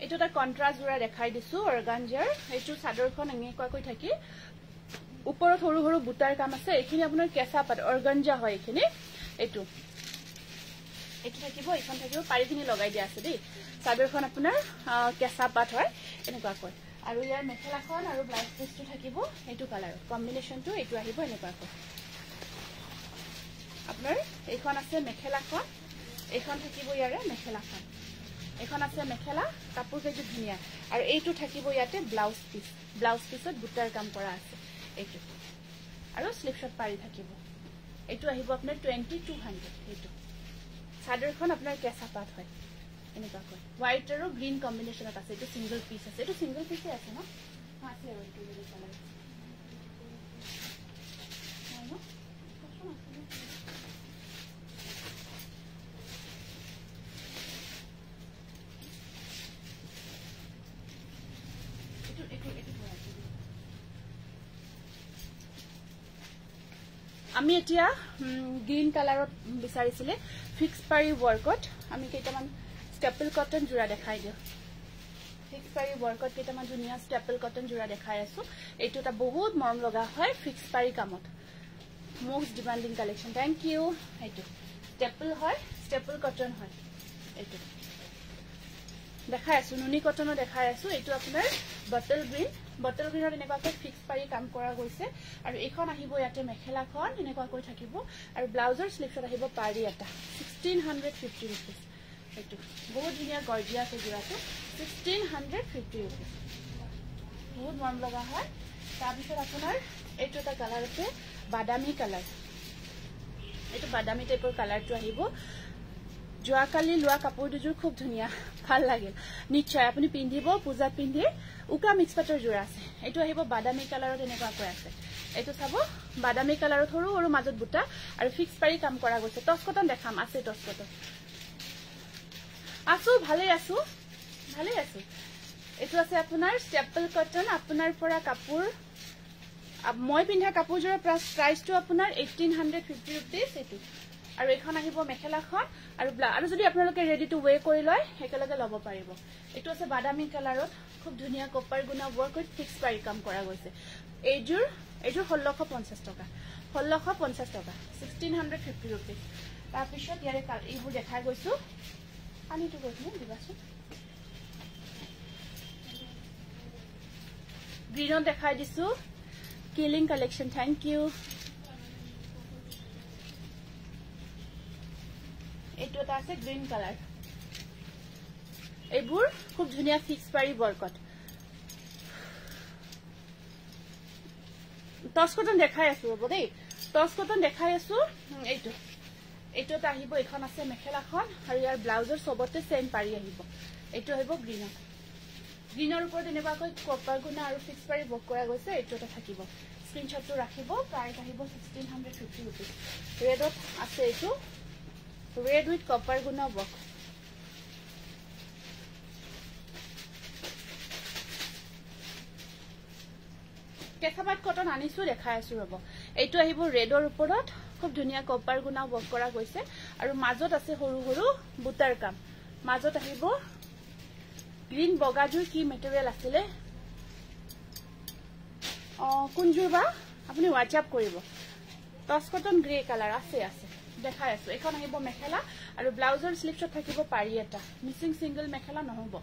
এইটো এটা কন্ট্ৰাষ্ট জোৰা দেখাই দিছো অৰ্গানজাৰ এইটো চাদৰখন এনেকুৱাকৈ থাকি ওপৰত সৰু সৰু বুটাৰ কাম আছে এইখিনি আপোনাৰ কেঁচা পাত অৰ্গানজা হয় এইখিনি এইটো থাকিব এইখন থাকিব পাৰিখিনি লগাই দিয়া আছে দেই চাদৰখন আপোনাৰ কেঁচা পাত হয় এনেকুৱাকৈ আৰু ইয়াৰ মেখেলাখন আৰু ব্লাউজ পিচটো থাকিব এইটো কালাৰ কম্বিনেশ্যনটো এইটো আহিব এনেকুৱাকৈ আপোনাৰ এইখন আছে মেখেলাখন এইখন থাকিব ইয়াৰে মেখেলাখন এখন আছে মেখেলা কাপোৰ কেইটো ধুনিয়া আৰু এইটো থাকিব ইয়াতে ব্লাউজ পিছত বুটাৰ কাম কৰা আছে এইটো আৰু স্লিপ শট পাৰি থাকিব এইটো আহিব আপোনাৰ 2200 এইটো চাদৰখন আপোনাৰ কেঁচা পাত হয় এনেকুৱাকৈ হোৱাইট আৰু গ্ৰীণ কম্বিনেশ্যনত আছে এইটো সিংগল পিচ আছে এইটো সিংগল পিচে আছে ন আছে আৰু এইটো বেলেগ কালাৰ আমি এতিয়া গ্ৰীণ কালাৰত বিচাৰিছিলে ফিক্স পাৰি ওয়াৰ্কত আমি কেইটামান স্টেপল কটন জোৰা দেখাই দিও ফিক্স পাৰি ওয়াৰ্কত কেইটামান ধুনিয়া স্টেপল কটন জোৰা দেখাই আছো এইটো এটা বহুত মৰম লগা হয় ফিক্স পাৰি কামত most demanding collection thank you এইটো স্টেপল হয় স্টেপল কটন হয় এইটো দেখাই আছো নুনি কটনৰ দেখাই আছো এইটো আপোনাৰ বটল গ্ৰীণৰ এনেকুৱাকৈ ফিক্স পাৰি কাম কৰা গৈছে আৰু এইখন আহিব ইয়াতে মেখেলাখন এনেকুৱাকৈ থাকিব আৰু ব্লাউজৰ স্লিপছত আহিব পাৰি এটা 1650 रुपीस এইটো বহুত ধুনিয়া গৰ্জিয়াছ জোৰাটো 1650 रुपीस বহুত মৰম লগা হয় তাৰপিছত আপোনাৰ এইটো এটা কালাৰ আছে বাদামী কালাৰ এইটো বাদামী টাইপৰ কালাৰটো আহিব যোৱাকালি লোৱা কাপোৰ দুযোৰ খুব ধুনিয়া ভাল লাগিল নিশ্চয় আপুনি পিন্ধিব পূজাত পিন্ধি উকা মিক্স পাটৰ জোৰা আছে এইটো আহিব বাদামী কালাৰত এনেকুৱাকৈ আছে এইটো চাব বাদামী কালাৰত সৰু সৰু মাজত বুটা আৰু ফিক্স পাৰি কাম কৰা গৈছে টচ কটন দেখাম আছে টচ কটন আছো ভালে আছো এইটো আছে আপোনাৰ স্টেপল কটন আপোনাৰ পৰা কাপোৰ মই পিন্ধা কাপোৰজোৰৰ প্ৰাইচটো আপোনাৰ 1850 रुपीस এইটো আৰু এখন আহিব মেখেলাখন আৰু যদি আপোনালোকে ৰেডি টু ওয়ে কৰি লয় একেলগে ল'ব পাৰিব এইটো আছে বাদামী কালাৰত খুব ধুনিয়া কপাৰ গুণা ওয়াৰ্ক উইথ ফিক্স পাৰি কাম কৰা গৈছে এইযোৰ 1650 টকা 1650 रुपीस তাৰ পিছত ইয়াৰে এইবোৰ দেখাই গৈছো আনিটো গৈছো দিবাচোন গ্ৰীণত দেখাই দিছো কিলিং কালেকশন থ্যাংক ইউ এইটো এটা আছে গ্ৰীণ কালাৰ এইবোৰ খুব ধুনিয়া ফিক্স পাৰি ওয়াৰ্কত টচ কটন দেখাই আছো ৰব দেই টচ কটন দেখাই আছো এইটো এটা আহিব এখন আছে মেখেলাখন আৰু ইয়াৰ ব্লাউজৰ সবতে সেম পাৰি আহিব এইটো আহিব গ্ৰীণৰ ওপৰত এনেকুৱাকৈ কপাৰ গুণা আৰু ফিক্স পাৰি ওয়াৰ্ক কৰা গৈছে এইটো এটা থাকিব স্ক্ৰিনশ্বটটো ৰাখিব প্ৰাইস আহিব 1650 रुपीस ৰেডত আছে এইটো red with copper guna work কেঁচাপাত কটন আনিছো দেখাই আছো ৰব এইটো আহিব ৰেডৰ ওপৰত খুব ধুনিয়া কপাৰ গুণা ওয়াৰ্ক কৰা গৈছে আৰু মাজত আছে সৰু সৰু বুটাৰ কাম মাজত আহিব গ্ৰীণ বগাজুৰ কি মেটেৰিয়েল আছিলে কোনজুৰ বা আপুনি হোৱাটসঅ্যাপ কৰিব টচ কটন গ্ৰে কালাৰ আছে দেখাই আছো এখন আহিব মেখেলা আৰু ব্লাউজৰ স্লিপছত থাকিব পাৰি এটা মিসিং সিঙ্গল মেখেলা নহব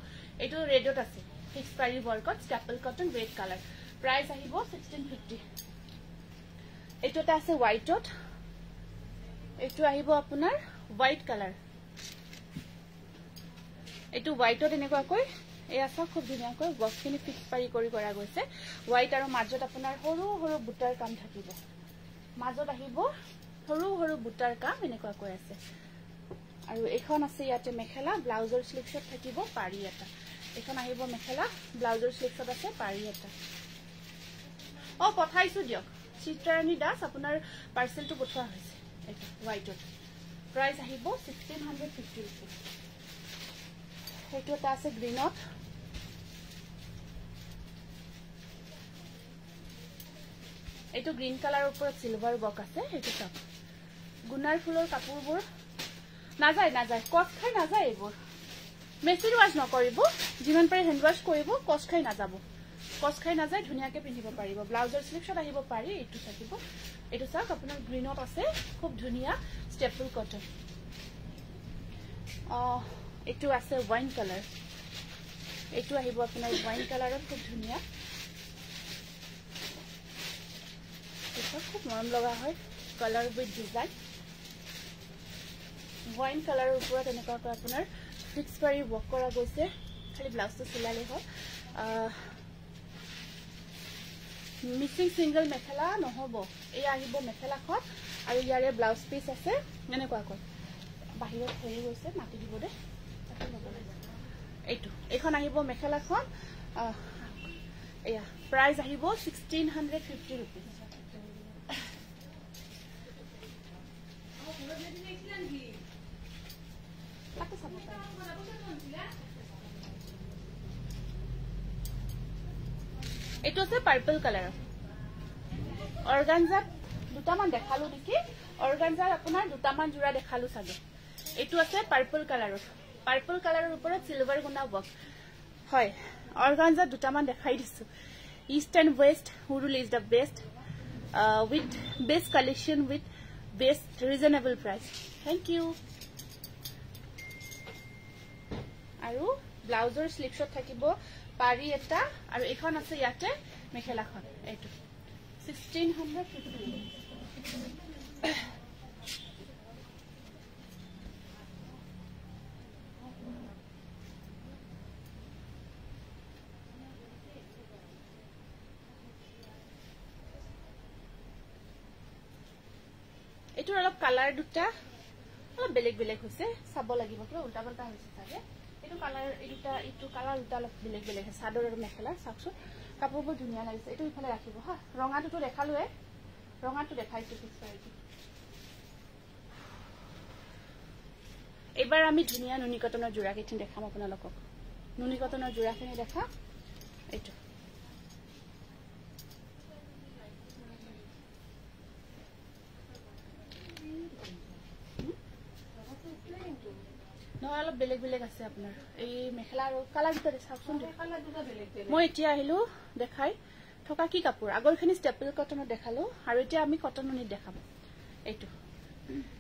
এইটো ৰেডত আছে ফিক্স পাৰি ওয়াৰ্কত staple cotton red colour price আহিব 1650 এইটো এটা আছে হোৱাইটত এইটো আহিব আপোনাৰ হোৱাইট কালাৰ এইটো হোৱাইটত এনেকুৱাকৈ এই আছে খুব ধুনিয়াকৈ বক্সখিনি ফিক্স পাৰি কৰা গৈছে হোৱাইট আৰু মাজত আপোনাৰ সৰু সৰু বুটাৰ কাম থাকিব মাজত আহিব সৰু সৰু বুটাৰ কাম এনেকুৱাকৈ আছে আৰু এখন আছে ইয়াতে মেখেলা ব্লাউজৰ স্লিপছত থাকিব পাৰি এটা এখন আহিব মেখেলা ব্লাউজৰ স্লিপছত আছে পাৰি এটা পঠাইছো দিয়ক চিত্ৰাৰাণী দাস আপোনাৰ পাৰ্সেলটো পঠোৱা হৈছে এটা হোৱাইটত প্ৰাইস আহিব 1650 रुपीस এইটো এটা আছে গ্ৰীণত এইটো গ্ৰীণ কালাৰৰ ওপৰত সিলভাৰ বক আছে এইটো চাওক গুনাৰ ফুলৰ কাপোৰবোৰ নাযায় কষ্ট খাই নাযায় এইবোৰ মেচিন ৱাছ নকৰিব যিমান পাৰে হেণ্ড ৱাছ কৰিব কষ্ট খাই নাযাব কষ্ট খাই নাযায় ধুনীয়াকৈ পিন্ধিব পাৰিব ব্লাউজৰ স্লিভছত আহিব পাৰি এইটো থাকিব এইটো চাওক আপোনাৰ গ্ৰীনত আছে খুব ধুনীয়া ষ্টেপল কটন এইটো আছে ওয়াইন কালাৰ এইটো আহিব আপোনাৰ ওয়াইন কালাৰত খুব ধুনীয়া এইটো খুব মৰম লগা হয় কালাৰ উইথ ডিজাইন ওয়াইন কালাৰৰ ওপৰত এনেকুৱাকৈ আপোনাৰ ফিক্স কৰি ৱৰ্ক কৰা গৈছে খালি ব্লাউজটো চিলালে হয় মিচিং সিংগল মেখেলা নহব এই আহিব মেখেলাখন আৰু ইয়াৰে ব্লাউজ পিস আছে এনেকুৱাকৈ বাহিৰত হেৰি গৈছে মাটি দিব দে এইটো এখন আহিব মেখেলাখন এয়া প্ৰাইস আহিব 1650 रुपीस এইটো আছে পাৰ্পল কালাৰ অৰ্গানজা দুটামান দেখালো নেকি অৰ্গানজাৰ আপোনাৰ দুটামান জোৰা দেখালো চাগে এইটো আছে পাৰ্পল কালাৰৰ ওপৰত সিলভাৰ গুণা ৱৰ্ক হয় অৰ্গানজা দুটামান দেখাই দিছো ইষ্ট এণ্ড ৱেষ্ট হুৰুল is the best with best collection with best reasonable price thank you আৰু ব্লাউজৰ স্লিভছত থাকিব পাৰি এটা আৰু এখন আছে ইয়াতে মেখেলাখন এইটো 1650 এইটো অলপ কালাৰ দুটা অলপ বেলেগ বেলেগ হৈছে চাব লাগিব কিবা উল্টা পাল্টা হৈছে চাগে এইটো কালাৰ এইটো কালাৰ দুটা অলপ বেলেগ বেলেগ আছে চাদৰ আৰু মেখেলা চাওকচোন কাপোৰবোৰ ধুনীয়া লাগিছে এইটো ইফালে ৰাখিব হা ৰঙাটোতো দেখালোৱে ৰঙাটো দেখাইছো পিছফালে এবাৰ আমি ধুনীয়া নুনি কটনৰ জোৰা কেইটি দেখাম আপোনালোকক নুনি কটনৰ জোৰাখিনি দেখা এইটো নহয় অলপ বেলেগ বেলেগ আছে আপোনাৰ এই মেখেলা আৰু কালাৰ দুটা চাওকচোন মই এতিয়া আহিলো দেখাই থকা কি কাপোৰ আগৰখিনি ষ্টেপল কটনত দেখালো আৰু এতিয়া আমি কটন নুনিত দেখাম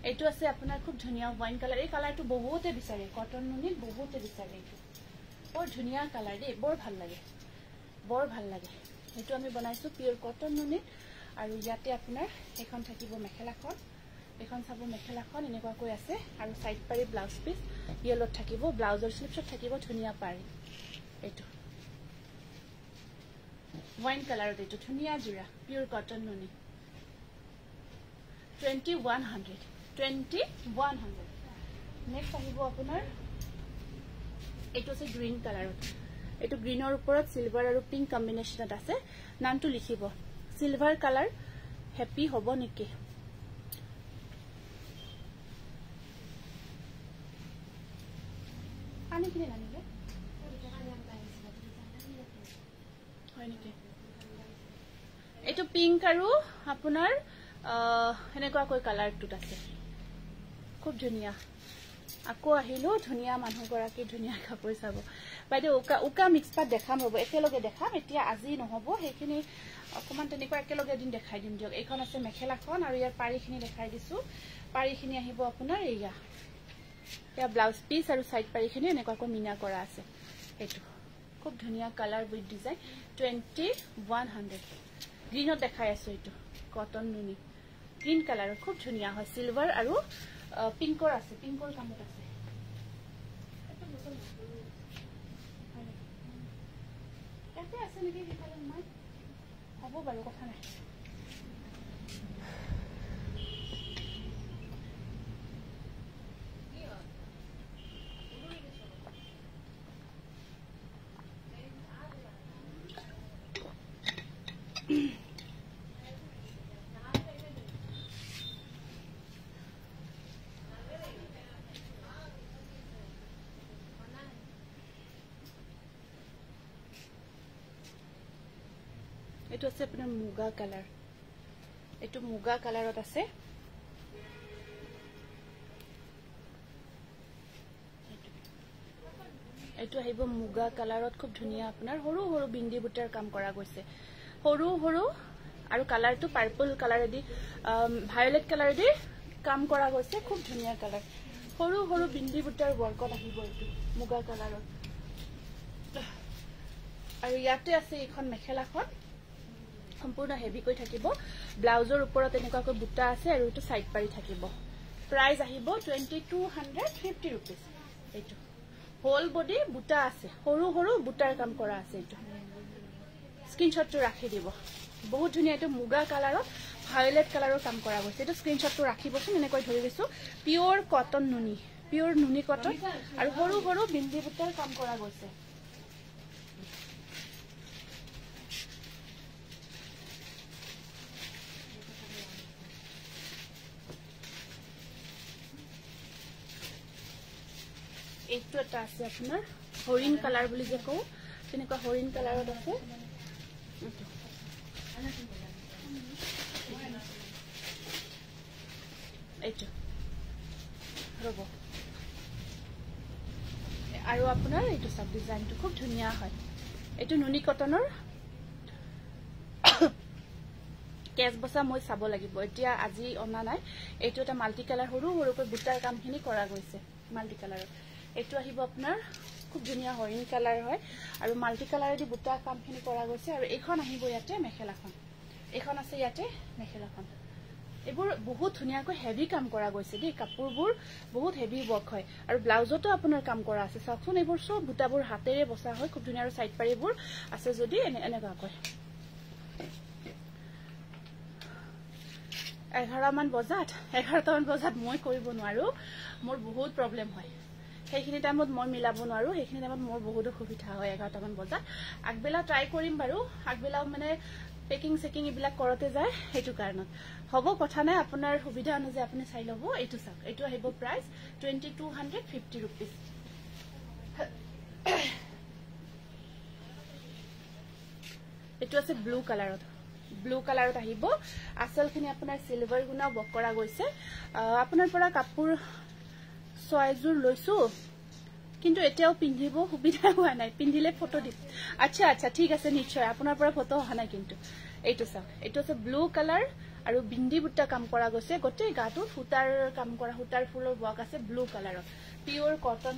এইটো আছে আপোনাৰ খুব ধুনীয়া ওয়াইন কালাৰ এই কালাৰটো বহুতে বিচাৰে কটন নুনিত বহুতে বিচাৰে এইটো বৰ ধুনীয়া কালাৰ দেই বৰ ভাল লাগে এইটো আমি বনাইছো পিওৰ কটন নুনিত আৰু ইয়াতে আপোনাৰ এখন থাকিব মেখেলাখন এখন চাব মেখেলাখন এনেকুৱাকৈ আছে আৰু সাইড পাৰি ব্লাউজ পিস ইয়েলত থাকিব ব্লাউজৰ স্লিভছত থাকিব ধুনীয়া পাৰি এইটো ওয়াইন কালাৰত এইটো ধুনীয়া জোৰা পিওৰ কটন নুনি 2100 নেক্সট আহিব আপোনাৰ এইটো আছে গ্ৰীন কালাৰত এইটো গ্ৰীনৰ ওপৰত সিলভাৰ আৰু পিংক কম্বিনেশনত আছে নামটো লিখিব সিলভাৰ কালাৰ হ্যাপি হ'ব নেকি পানী কিনে নানিলে হয় নেকি এইটো পিংক আৰু আপোনাৰ এনেকুৱাকৈ কালাৰটোত আছে খুব ধুনীয়া আকৌ আহিলো ধুনীয়া মানুহগৰাকী ধুনীয়া কাপোৰ চাব বাইদেউ উকা মিক্স পাত দেখাম হ'ব একেলগে দেখাম এতিয়া আজি নহব সেইখিনি অকমান তেনেকুৱা একেলগে দিন দেখাই দিম দিয়ক এইখন আছে মেখেলাখন আৰু ইয়াৰ পাৰিখিনি দেখাই দিছো পাৰিখিনি আহিব আপোনাৰ এয়া ব্লাউজ পিস আৰু সাইড পাৰিখিনি এনেকুৱাকৈ মিনা কৰা আছে এইটো খুব ধুনীয়া কালাৰ উইথ ডিজাইন 2100 গ্ৰীনত দেখাই আছো এইটো কটন নুনি গ্ৰীন কালাৰ খুব ধুনীয়া হয় সিলভাৰ আৰু পিংকৰ আছে পিংকৰ কামত আছে এতে আছে নেকি কিফালে মই হ'ব বাৰু কথা নাই এইটো আছে আপোনাৰ মুগা কালাৰ এইটো মুগা কালাৰত আছে এইটো আহিব মুগা কালাৰত খুব ধুনিয়া আপোনাৰ সৰু সৰু বিন্দি বুটাৰ কাম কৰা গৈছে সৰু সৰু আৰু কালাৰটো পাৰ্পল কালাৰেদি ভায়োলেট কালাৰেদি কাম কৰা গৈছে খুব ধুনিয়া কালাৰ সৰু সৰু বিন্দি বুটাৰ বৰ্কত আহিব এইটো মুগা কালাৰত আৰু ইয়াতে আছে এখন মেখেলাখন সম্পূৰ্ণ হেভি কৈ থাকিব ব্লাউজৰ ওপৰত এনেকুৱাকৈ বুটা আছে আৰু এটো সাইড পাৰি থাকিব প্ৰাইস আহিব 2250 रुपीस এইটো হোল বডি বুটা আছে সৰু সৰু বুটাৰ কাম কৰা আছে এইটো স্ক্ৰিনশ্বটটো ৰাখি দিব বহুত ধুনিয়া এটো মুগা কালাৰত ভায়োলেট কালাৰৰ কাম কৰা গৈছে এটো স্ক্ৰিনশ্বটটো ৰাখিবচোন এনেকৈ ধৰি দিছো পিওৰ কটন নুনি কটন আৰু সৰু সৰু বিন্দি বুটাৰ কাম কৰা গৈছে এইটো এটা আছে আপোনাৰ হৰিণ কালাৰ বুলি যে কও তেনেকুৱা হৰিণ কালাৰত আছে এইটো ৰব আৰু আপোনাৰ এইটো সব ডিজাইনটো খুব ধুনিয়া হয় এইটো নুনি কটনৰ কেস বসা মই চাব লাগিব এতিয়া আজি অনা নাই এইটো এটা মাল্টি কালাৰ সৰু সৰুকৈ বুটাৰ কামখিনি কৰা গৈছে মাল্টি কালাৰত এইটো আহিব আপোনাৰ খুব ধুনিয়া হৰিণ কালাৰ হয় আৰু মাল্টি কালাৰেদি বুটা কামখিনি কৰা গৈছে আৰু এইখন আহিব ইয়াতে মেখেলাখন এইখন আছে ইয়াতে মেখেলাখন এবোৰ বহুত ধুনিয়াকৈ হেভি কাম কৰা গৈছে দেই কাপোৰবোৰ বহুত হেভি ওয়াৰ্ক হয় আৰু ব্লাউজতো আপোনাৰ কাম কৰা আছে চাওকচোন এবোৰ সব বুটাবোৰ হাতেৰে বসা হয় খুব ধুনিয়া আৰু সাইড পাৰিবোৰ আছে যদি এনেকুৱাকৈ 11 মান বজাত মই কৰিব নোৱাৰো মোৰ বহুত প্ৰবলেম হয় সেইখিনি টাইমত মই মিলাব নোৱাৰো সেইখিনি টাইমত মোৰ বহুত অসুবিধা হয় 11 মান বজাত আগবেলা ট্ৰাই কৰিম বাৰু আগবেলা মানে পেকিং সেকিং ইবিলাক কৰতে যায় হেতু কাৰণত হ'ব কথা নাই আপোনাৰ সুবিধা অনুযায়ী আপুনি চাই লব এইটো চাক এইটো আহিব প্ৰাইস 2250 रुपीस এইটো আছে ব্লু কালাৰত আহিব আসলখিনি আপোনাৰ সিলভাৰ গুনা বক কৰা গৈছে আপোনাৰ পৰা কাপোৰ ছয়জোৰ লৈছো কিন্তু এতিয়াও পিন্ধিব সুবিধা হোৱা নাই পিন্ধিলে ফটো দিম আচ্ছা ঠিক আছে নিশ্চয় আপোনাৰ পৰা ফটো হোৱা নাই কিন্তু এইটো চাওক এইটো আছে ব্লু কালাৰ আৰু বিন্দি বুটা কাম কৰা গৈছে গটে গাটো ফুটাৰ কাম কৰা ফুটাৰ ফুলৰ ওয়াৰ্ক আছে ব্লু কালাৰত পিওৰ কটন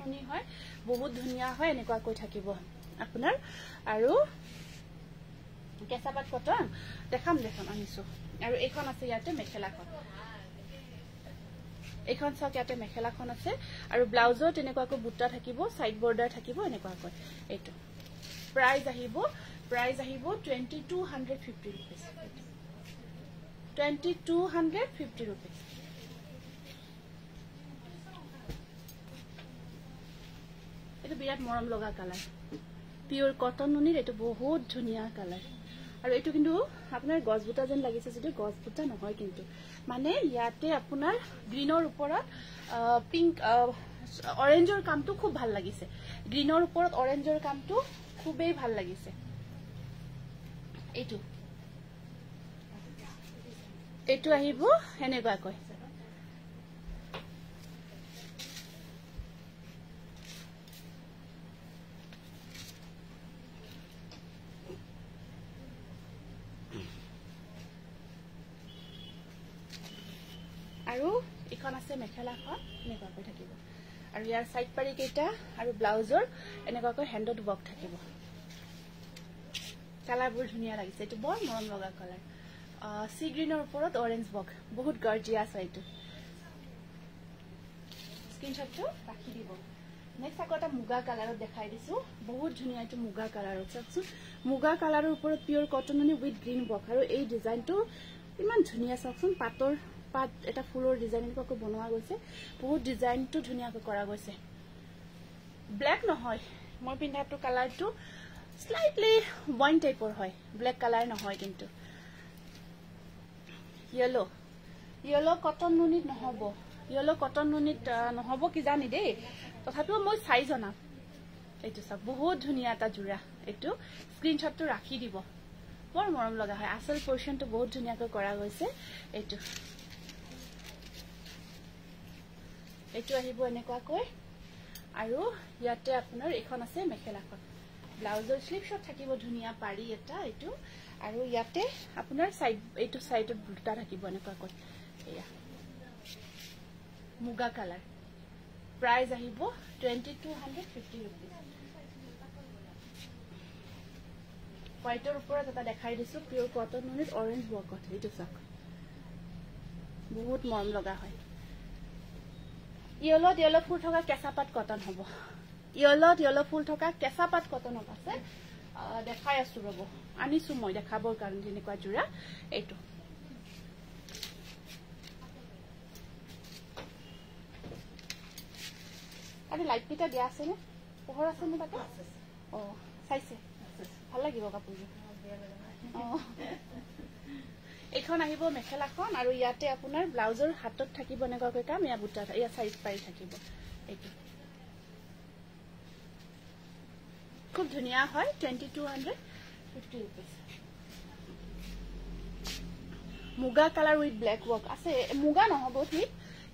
নুনি হয় বহুত ধুনিয়া হয় এনেকুৱা কৈ থাকিব আপোনাৰ আৰু কেঁচাপাত কটন দেখাম আনিছো আৰু এইখন আছে ইয়াতে মেখেলাখন এইখন চাওক ইয়াতে মেখেলাখন আছে আৰু ব্লাউজত এনেকুৱাকৈ বুটা থাকিব সাইড বৰ্ডাৰ থাকিব এনেকুৱাকৈ এইটো প্ৰাইস আহিব 2250 रुपीस 2250 रुपीस এটো বিৰাট মৰম লগা কালাৰ পিওৰ কটন নুনিৰ এটো বহুত ধুনিয়া কালাৰ আৰু এটো কিন্তু আপোনাৰ গছবুটা যেন লাগিছে যদি গছবুটা নহয় কিন্তু মানে ইয়াতে আপোনাৰ গ্ৰীনৰ ওপৰত পিংক অৰেঞ্জৰ কামটো খুব ভাল লাগিছে গ্ৰীনৰ ওপৰত অৰেঞ্জৰ কামটো খুবেই ভাল লাগিছে এইটো আহিব এনেকুৱাকৈ আৰু এখন আছে মেখেলাখন এনেকুৱাকৈ থাকিব আৰু ইয়াৰ সাইড পাৰি কেইটা আৰু ব্লাউজৰ এনেকুৱাকৈ হেণ্ডত বক থাকিব কালাৰবোৰ ধুনিয়া লাগিছে এটো বৰ মৰম লগা কালাৰ সি গ্ৰীনৰ ওপৰত অৰেঞ্জ বক বহুত গৰ্জিয়াছ হয় এটো স্ক্ৰিনশ্বটটো ৰাখি দিব নেক্সট আকৌ এটা মুগা কালাৰত দেখাই দিছো বহুত ধুনিয়া এটো মুগা কালাৰত চাওকচোন মুগা কালাৰৰ ওপৰত পিওৰ কটন নুনি উইথ গ্ৰীন বক আৰু এই ডিজাইনটো ইমান ধুনিয়া চাওকচোন পাতৰ পাত এটা ফুলৰ ডিজাইন এনেকৈ বনোৱা গৈছে বহুত ডিজাইনটো ধুনিয়াকৈ কৰা গৈছে ব্ল্যাক নহয় মই পিন্ধাটো কালাৰটো স্লাইটলি ওয়াইন টাইপৰ হয় ব্ল্যাক কালাৰ নহয় কিন্তু ইয়েলো কটন নুনিত নহব কি জানি দেই তথাপিও মই চাই জনাম এইটো সব বহুত ধুনিয়া এটা জোৰা এইটো স্ক্ৰিনশ্বটটো ৰাখি দিব বৰ মৰম লগা হয় আসল পোৰশনটো বহুত ধুনিয়াকৈ কৰা গৈছে এইটো আহিব এনেকুৱাকৈ আৰু ইয়াতে আপোনাৰ এখন আছে মেখেলাখন ব্লাউজৰ স্লিভছত থাকিব ধুনিয়া পাৰি এটা এইটো আৰু ইয়াতে আপোনাৰ সাইড এইটো সাইডত বুটা থাকিব এনেকুৱা কৈ এয়া মুগা কালাৰ প্ৰাইস আহিব 2250 रुपीस হোয়াইটৰ ওপৰত এটা দেখাই দিছো পিওৰ কটন নুনিত অৰেঞ্জ বকত এইটো চাক বহুত মৰম লগা হয় ইয়েলো ফুল থকা কেঁচাপাত কটন হ'ব ইয়েলো ফুল থকা কেঁচাপাত কটনত আছে দেখাই আছো ৰব আনিছো মই দেখাবৰ কাৰণে যেনেকুৱা জোৰা এইটো আৰু লাইট পিটা দিয়া আছে নে পোহৰ আছে নে তাতে অ চাইছে ভাল লাগিব কাপোৰটো এখন আহিব মেখেলাখন আৰু ইয়াতে আপোনাৰ ব্লাউজৰ হাতত থাকিব এনেকৈ কাম ইয়া বুটা ইয়া সাইড পাই থাকিব এইটো খুব ধুনিয়া হয় 2250 रुपीस মুগা কালার উইথ ব্ল্যাক ওয়ার্ক আছে মুগা নহব ঠিক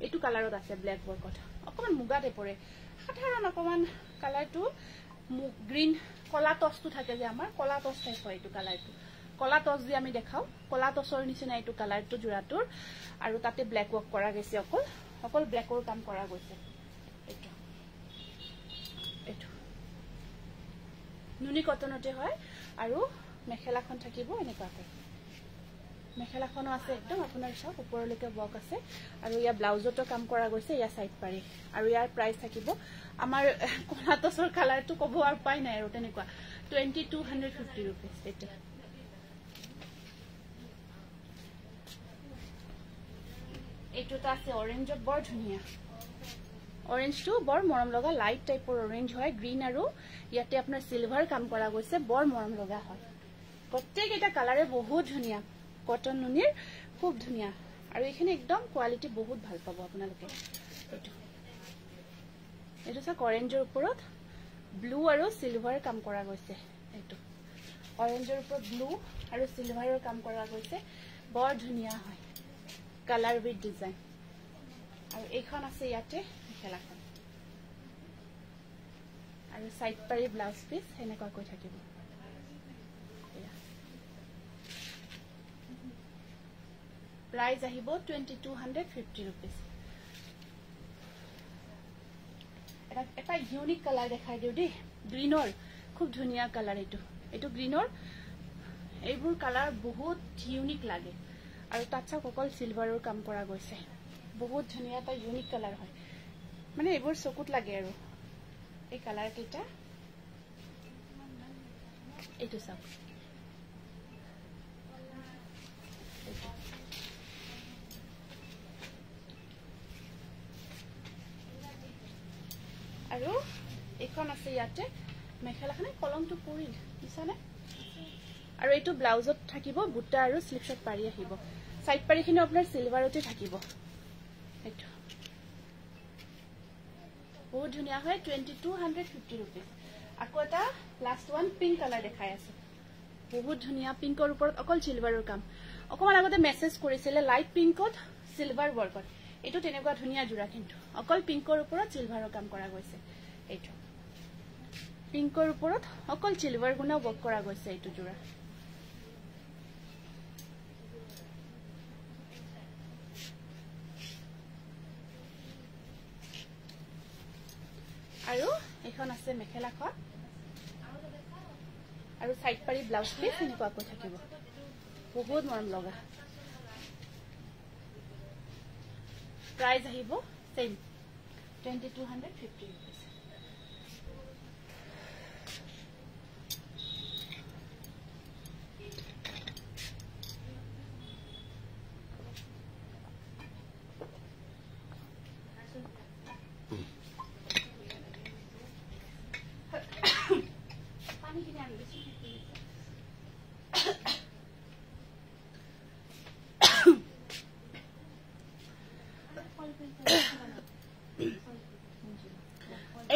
এটু কালারত আছে ব্ল্যাক ওয়ার্কত অকমান মুগা টাইপৰে সাধাৰণ অকমান কালাৰটো গ্ৰীন কলা টসটো থাকে যে আমাৰ কলা টস টাইপ হয় এটু কালাৰটো কলা টস যে আমি দেখাও কলা টসৰ নিচিনা এটু কালাৰটো জোৰাটোৰ আৰু তাতে ব্ল্যাক ওয়াৰ্ক কৰা গৈছে অকল ব্ল্যাকৰ কাম কৰা গৈছে এটু এটু নুনি কটনতে হয় আৰু মেখেলাখন থাকিব এনেকুৱাকৈ মেখেলাখনো আছে একদম আপোনাৰ সব ওপৰলৈকে বক আছে আৰু ইয়া ব্লাউজতো কাম কৰা গৈছে ইয়া সাইড পাৰি আৰু ইয়াৰ প্ৰাইস থাকিব আমাৰ কলাটসৰ কালাৰটো কব আৰু পাই নাই আৰু তেনেকুৱা 2250 रुपीस এটা এটোটা আছে অৰেঞ্জত বৰ ধুনিয়া অৰেঞ্জটো বৰ মৰম লগা লাইট টাইপৰ অৰেঞ্জ হয় গ্ৰীন আৰু ইয়াতে আপোনাৰ সিলভাৰ কাম কৰা গৈছে বৰ মৰম লগা হয় প্ৰত্যেক এটা কালাৰে বহুত ধুনিয়া কটন নুনিৰ খুব ধুনিয়া আৰু এখানে একদম কোৱালিটি বহুত ভাল পাব আপোনালোকে এটো সা অৰেঞ্জৰ ওপৰত ব্লু আৰু সিলভাৰ কাম কৰা গৈছে এটো অৰেঞ্জৰ ওপৰত ব্লু আৰু সিলভাৰৰ কাম কৰা গৈছে বৰ ধুনিয়া হয় কালাৰ উইথ ডিজাইন আৰু এইখন আছে ইয়াতে মেখেলাখন আৰু সাইড পাৰি ব্লাউজ পিস এনেকুৱা কৈ থাকিব प्राइस আহিব 2250 रुपीस এটা ইউনিক কালাৰ দেখাই দিও দেই গ্ৰীনৰ খুব ধুনিয়া কালাৰ এটো গ্ৰীনৰ এইবোৰ কালাৰ বহুত ইউনিক লাগে আৰু তাতছা সকল সিলভাৰৰ কাম কৰা গৈছে বহুত ধুনিয়া এটা ইউনিক কালাৰ হয় মানে এইবোৰ চকুত লাগে আৰু এই কালাৰ কেইটা এটো সব আৰু এখন আছে ইয়াতে মেখেলাখনে কলমটো পৰিল দিছানে আৰু এইটো ব্লাউজত থাকিব বুটা আৰু স্লিভছত পাৰি আহিব সাইড পাৰিখিনি আপোনাৰ সিলভাৰতে থাকিব এইটো বহুত ধুনিয়া হয় 2250 रुपीस আকৌ এটা লাস্ট ওয়ান পিঙ্ক কালার দেখাই আছে বহুত ধুনিয়া পিঙ্কৰ ওপৰত অকল সিলভাৰৰ কাম অকমান আগতে মেসেজ কৰিছিলে লাইট পিঙ্কত সিলভাৰ ওয়াৰ্কত এটো তেনেকুৱা ধুনিয়া জোৰা কিন্তু অকল পিঙ্কৰ ওপৰত সিলভাৰৰ কাম কৰা গৈছে এইটো পিঙ্কৰ ওপৰত অকল সিলভাৰ গুণা ওয়াৰ্ক কৰা গৈছে এইটো জোৰা আৰু এখন আছে মেখেলাখন আৰু সাইড পাৰি ব্লাউজ পিস এনেকুৱা কৈ থাকিব বহুত মৰম লগা प्राइस আহিব সেম 2250 रुपीस पानी किने आनी बेसी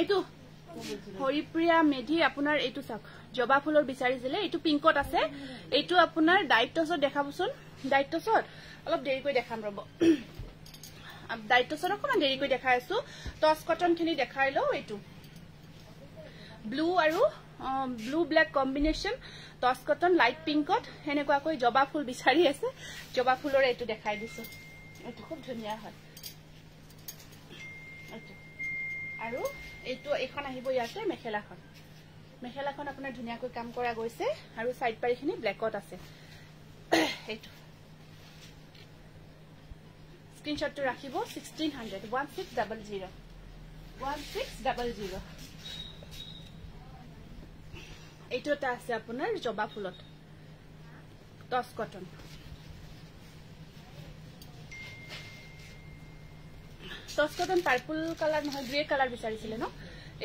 এইটো হৰিপ্ৰিয়া মেধি আপোনাৰ এইটো চাওক জবা ফুলৰ বিচাৰিছিলে এইটো পিঙ্কত আছে এইটো আপোনাৰ ডাইটছত দেখাবচোন ডাইটছত অলপ দেৰি কৰি দেখাম ৰব ডাইটছত অকমান দেৰি কৰি দেখাই আছো টস কটন খিনি দেখাই লও এইটো ব্লু আৰু ব্লু ব্লেক কম্বিনেশ্যন টচ কটন লাইট পিংকত হেনেকুৱাকৈ জবা ফুল বিচাৰি আছে জবা ফুলৰ এইটো দেখাই দিছো এইটো খুব ধুনীয়া হয় আৰু এইটো এখন আহিব ইয়াতে মেখেলাখন আপোনাৰ ধুনীয়াকৈ কাম কৰা গৈছে আৰু সাইড পাৰিখিনি ব্লেকত আছে এইটো স্ক্ৰিনশ্বটটো ৰাখিব 1600 1600 এইটো এটা আছে আপোনাৰ জবা ফুলত টচ কটন পাৰ্পল কালাৰ নহয় গ্ৰে কালাৰ বিচাৰিছিলে ন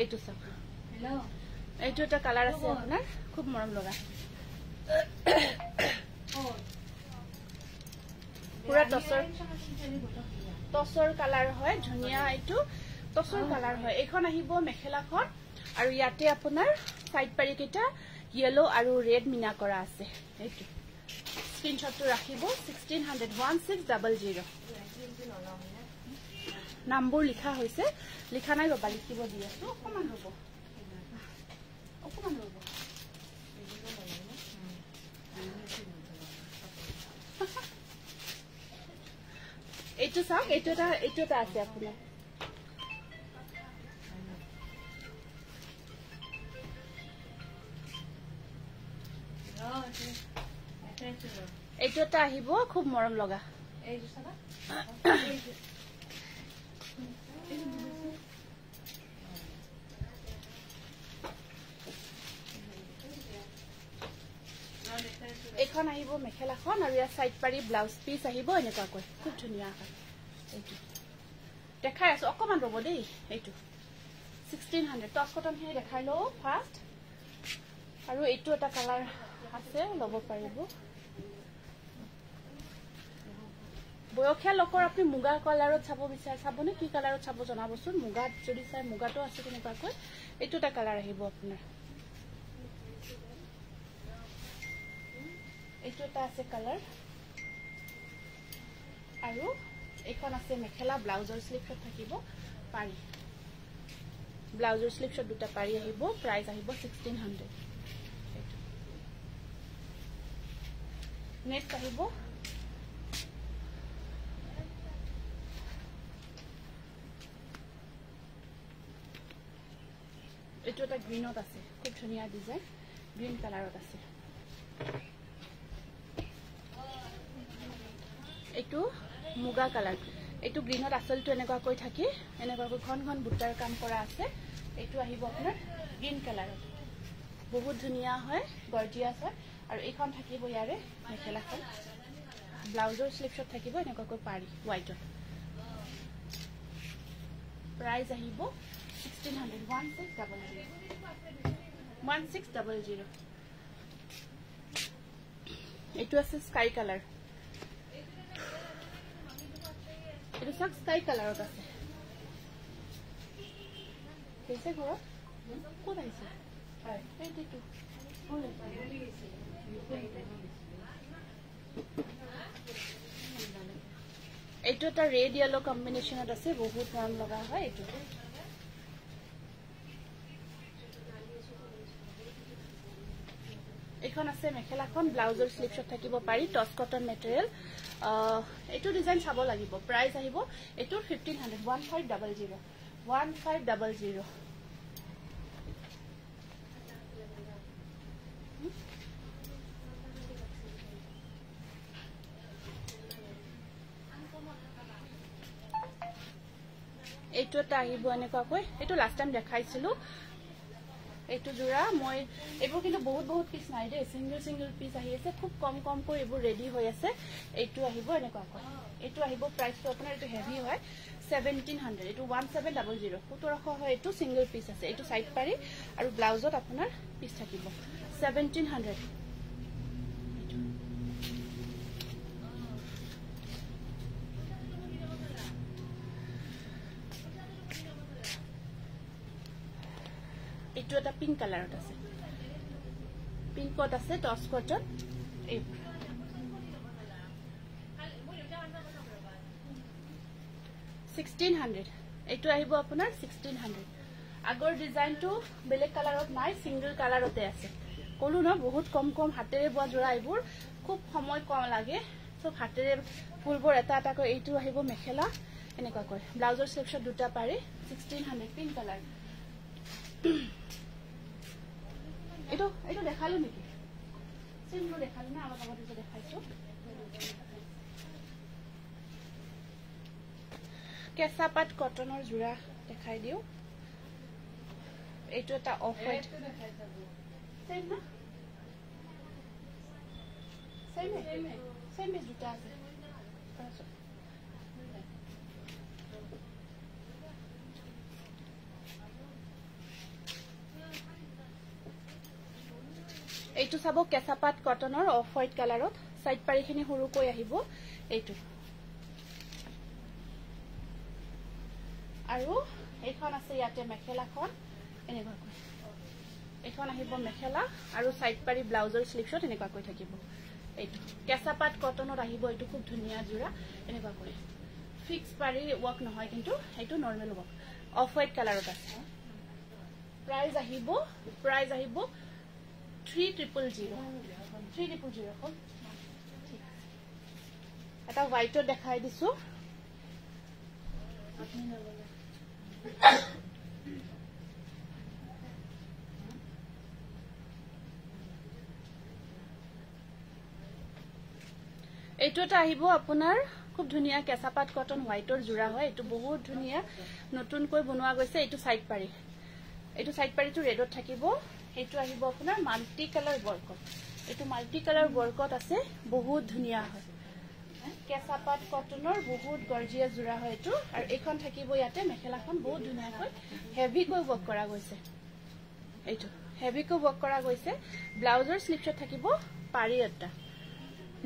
এইটো চাওক হেল্ল এইটো এটা কালাৰ আছে আপোনাৰ খুব মৰম লগা পুৰা টচৰ কালাৰ হয় ধুনীয়া এইটো টচৰ কালাৰ হয় এইখন আহিব মেখেলাখন আৰু ইয়াতে আপোনাৰ সাইড পাৰি কেইটা ইয়েলো আৰু ৰেড মিনা কৰা আছে এইটো স্ক্ৰিনশ্বটটো ৰাখিব 1600 নামবোৰ লিখা হৈছে লিখা নাই ৰবা লিখিব দি আছো অকমান ৰব এইটো চাওক এইটো এটা আছে আপোনাৰ এইটো এটা আহিব খুব মৰম লগা এইখন আহিব মেখেলাখন আৰু ইয়াৰ সাইড পাৰি ব্লাউজ পিস আহিব এনেকুৱাকৈ খুব ধুনীয়া হয় এইটো দেখাই আছো অকমান ৰব দেই এইটো 1600 টচ কটন হে দেখাই লও ফাৰ্স্ট আৰু এইটো এটা কালাৰ আছে লব পাৰিব বয়সীয়া লোকৰ আপুনি মুগা কালাৰত চাব বিচাৰে চাবনে কি কালাৰত চাব জনাবচোন মুগাত যদি চাই মুগাটো আছে তেনেকুৱাকৈ এইটো এটা কালাৰ আহিব আপোনাৰ এইটো এটা আছে কালাৰ আৰু এইখন আছে মেখেলা ব্লাউজৰ স্লিপছত থাকিব পাৰি ব্লাউজৰ স্লিপছত দুটা পাৰি আহিব প্ৰাইস আহিব 1600 নেক্সট আহিব এইটো এটা গ্ৰীনত আছে খুব ধুনীয়া ডিজাইন গ্ৰীন কালাৰত আছে এইটো মুগা কালাৰ এইটো গ্ৰীনত আসলটো এনেকুৱাকৈ থাকি এনেকুৱাকৈ ঘন বুটাৰ কাম কৰা আছে এইটো আহিব আপোনাৰ গ্ৰীন কালাৰত বহুত ধুনীয়া হয় গৰ্জিয়াছ হয় আৰু এইখন থাকিব ইয়াৰে মেখেলাখন ব্লাউজৰ স্লিপছত থাকিব এনেকুৱাকৈ পাৰি হোৱাইটত প্ৰাইস আহিব 1600 এইটো আছে স্কাই কালাৰ এইটো সব স্কাই কালাৰত আছে কেছে ঘৰত কোন আহিছে হয় এইটো এইটো এটা ৰেড ইয়েলো কম্বিনেশ্যনত আছে বহুত মৰম লগা হয় এইটো এইখন আছে মেখেলাখন ব্লাউজৰ স্লিপছত থাকিব পাৰি টচ কটন মেটেৰিয়েল এইটো ডিজাইন চাব লাগিব প্ৰাইস আহিব এইটো 1500 1500 এইটো এটা আহিব এনেকুৱাকৈ এইটো লাষ্ট টাইম দেখাইছিলো এইটো জোৰা মই এইবোৰ কিন্তু বহুত পিস নাই দে সিঙ্গল পিস আহি আছে খুব কম কৈ এইবোৰ ৰেডি হৈ আছে এইটো আহিব এনেকুৱাকৈ এইটো আহিব প্ৰাইসটো আপোনাৰ এইটো হেভি হয় 1700 এইটো 1700 1700 হয় এইটো সিঙ্গল পিস আছে এইটো সাইড পাৰি আৰু ব্লাউজত আপোনাৰ পিস থাকিব 1700 এইটো এটা পিংক কালাৰত আছে পিংকত আছে টচ কটন এই 1600 এইটো আহিব আপোনাৰ 1600 আগৰ ডিজাইনটো বেলেগ কালাৰত নাই, সিঙ্গল কালাৰতে আছে। কলো ন বহুত কম কম হাতেৰে বোৱা জোৰা এইবোৰ, খুব সময় কম লাগে। সব হাতেৰে ফুলবোৰ এটা এটাকৈ এইটো আহিব মেখেলা এনেকুৱাকৈ। ব্লাউজৰ স্লিপছত দুটা পাৰি 1600 পিংক কালাৰ। এইটো দেখালো নেকি? চিমটো দেখালো না, অলপ আগতে দেখাইছো। কেঁচা পাট কটনৰ জোৰা দেখাই দিও। এইটো এটা অফ হোৱাইট সেম না, সেম দুটা আছে। এইটো চাব কেঁচা পাট কটনৰ অফ হোৱাইট কালাৰত, সাইড পাৰিখিনি সৰুকৈ আহিব এইটো। আৰু এইখন আছে ইয়াতে মেখেলাখন এনেকুৱাকৈ। এইখন আহিব মেখেলা আৰু সাইড পাৰি ব্লাউজৰ স্লিপছত এনেকুৱাকৈ থাকিব। এইটো কেঁচা পাট কটনত আহিব। এইটো খুব ধুনীয়া জোৰা এনেকুৱাকৈ। ফিক্স পাৰি ৱৰ্ক নহয়, কিন্তু এইটো নৰ্মেল ৱৰ্ক। অফ হোৱাইট কালাৰত আছে। প্ৰাইস আহিব 3000 হ'ল। এটা হোৱাইটত দেখাই দিছো। এইটো এটা আহিব আপোনাৰ খুব ধুনীয়া কেঁচা পাট কটন হোৱাইটৰ জোৰা হয়। এইটো বহুত ধুনীয়া নতুনকৈ বনোৱা গৈছে। এইটো সাইড পাৰি, এইটো সাইড পাৰিটো ৰেডত থাকিব। এইটো আহিব আপোনাৰ মাল্টি কালাৰ ৱৰ্কত। এইটো মাল্টি কালাৰ ৱৰ্কত আছে, বহুত ধুনীয়া হয়। কেঁচা পাট কটনৰ বহুত গৰ্জিয়াছ জোৰা হয় এইটো। আৰু এইখন থাকিব ইয়াতে মেখেলাখন বহুত ধুনীয়াকৈ হেভিকৈ ৱৰ্ক কৰা গৈছে। এইটো হেভিকৈ ৱৰ্ক কৰা গৈছে। ব্লাউজৰ স্লিপছত থাকিব পাৰি এটা।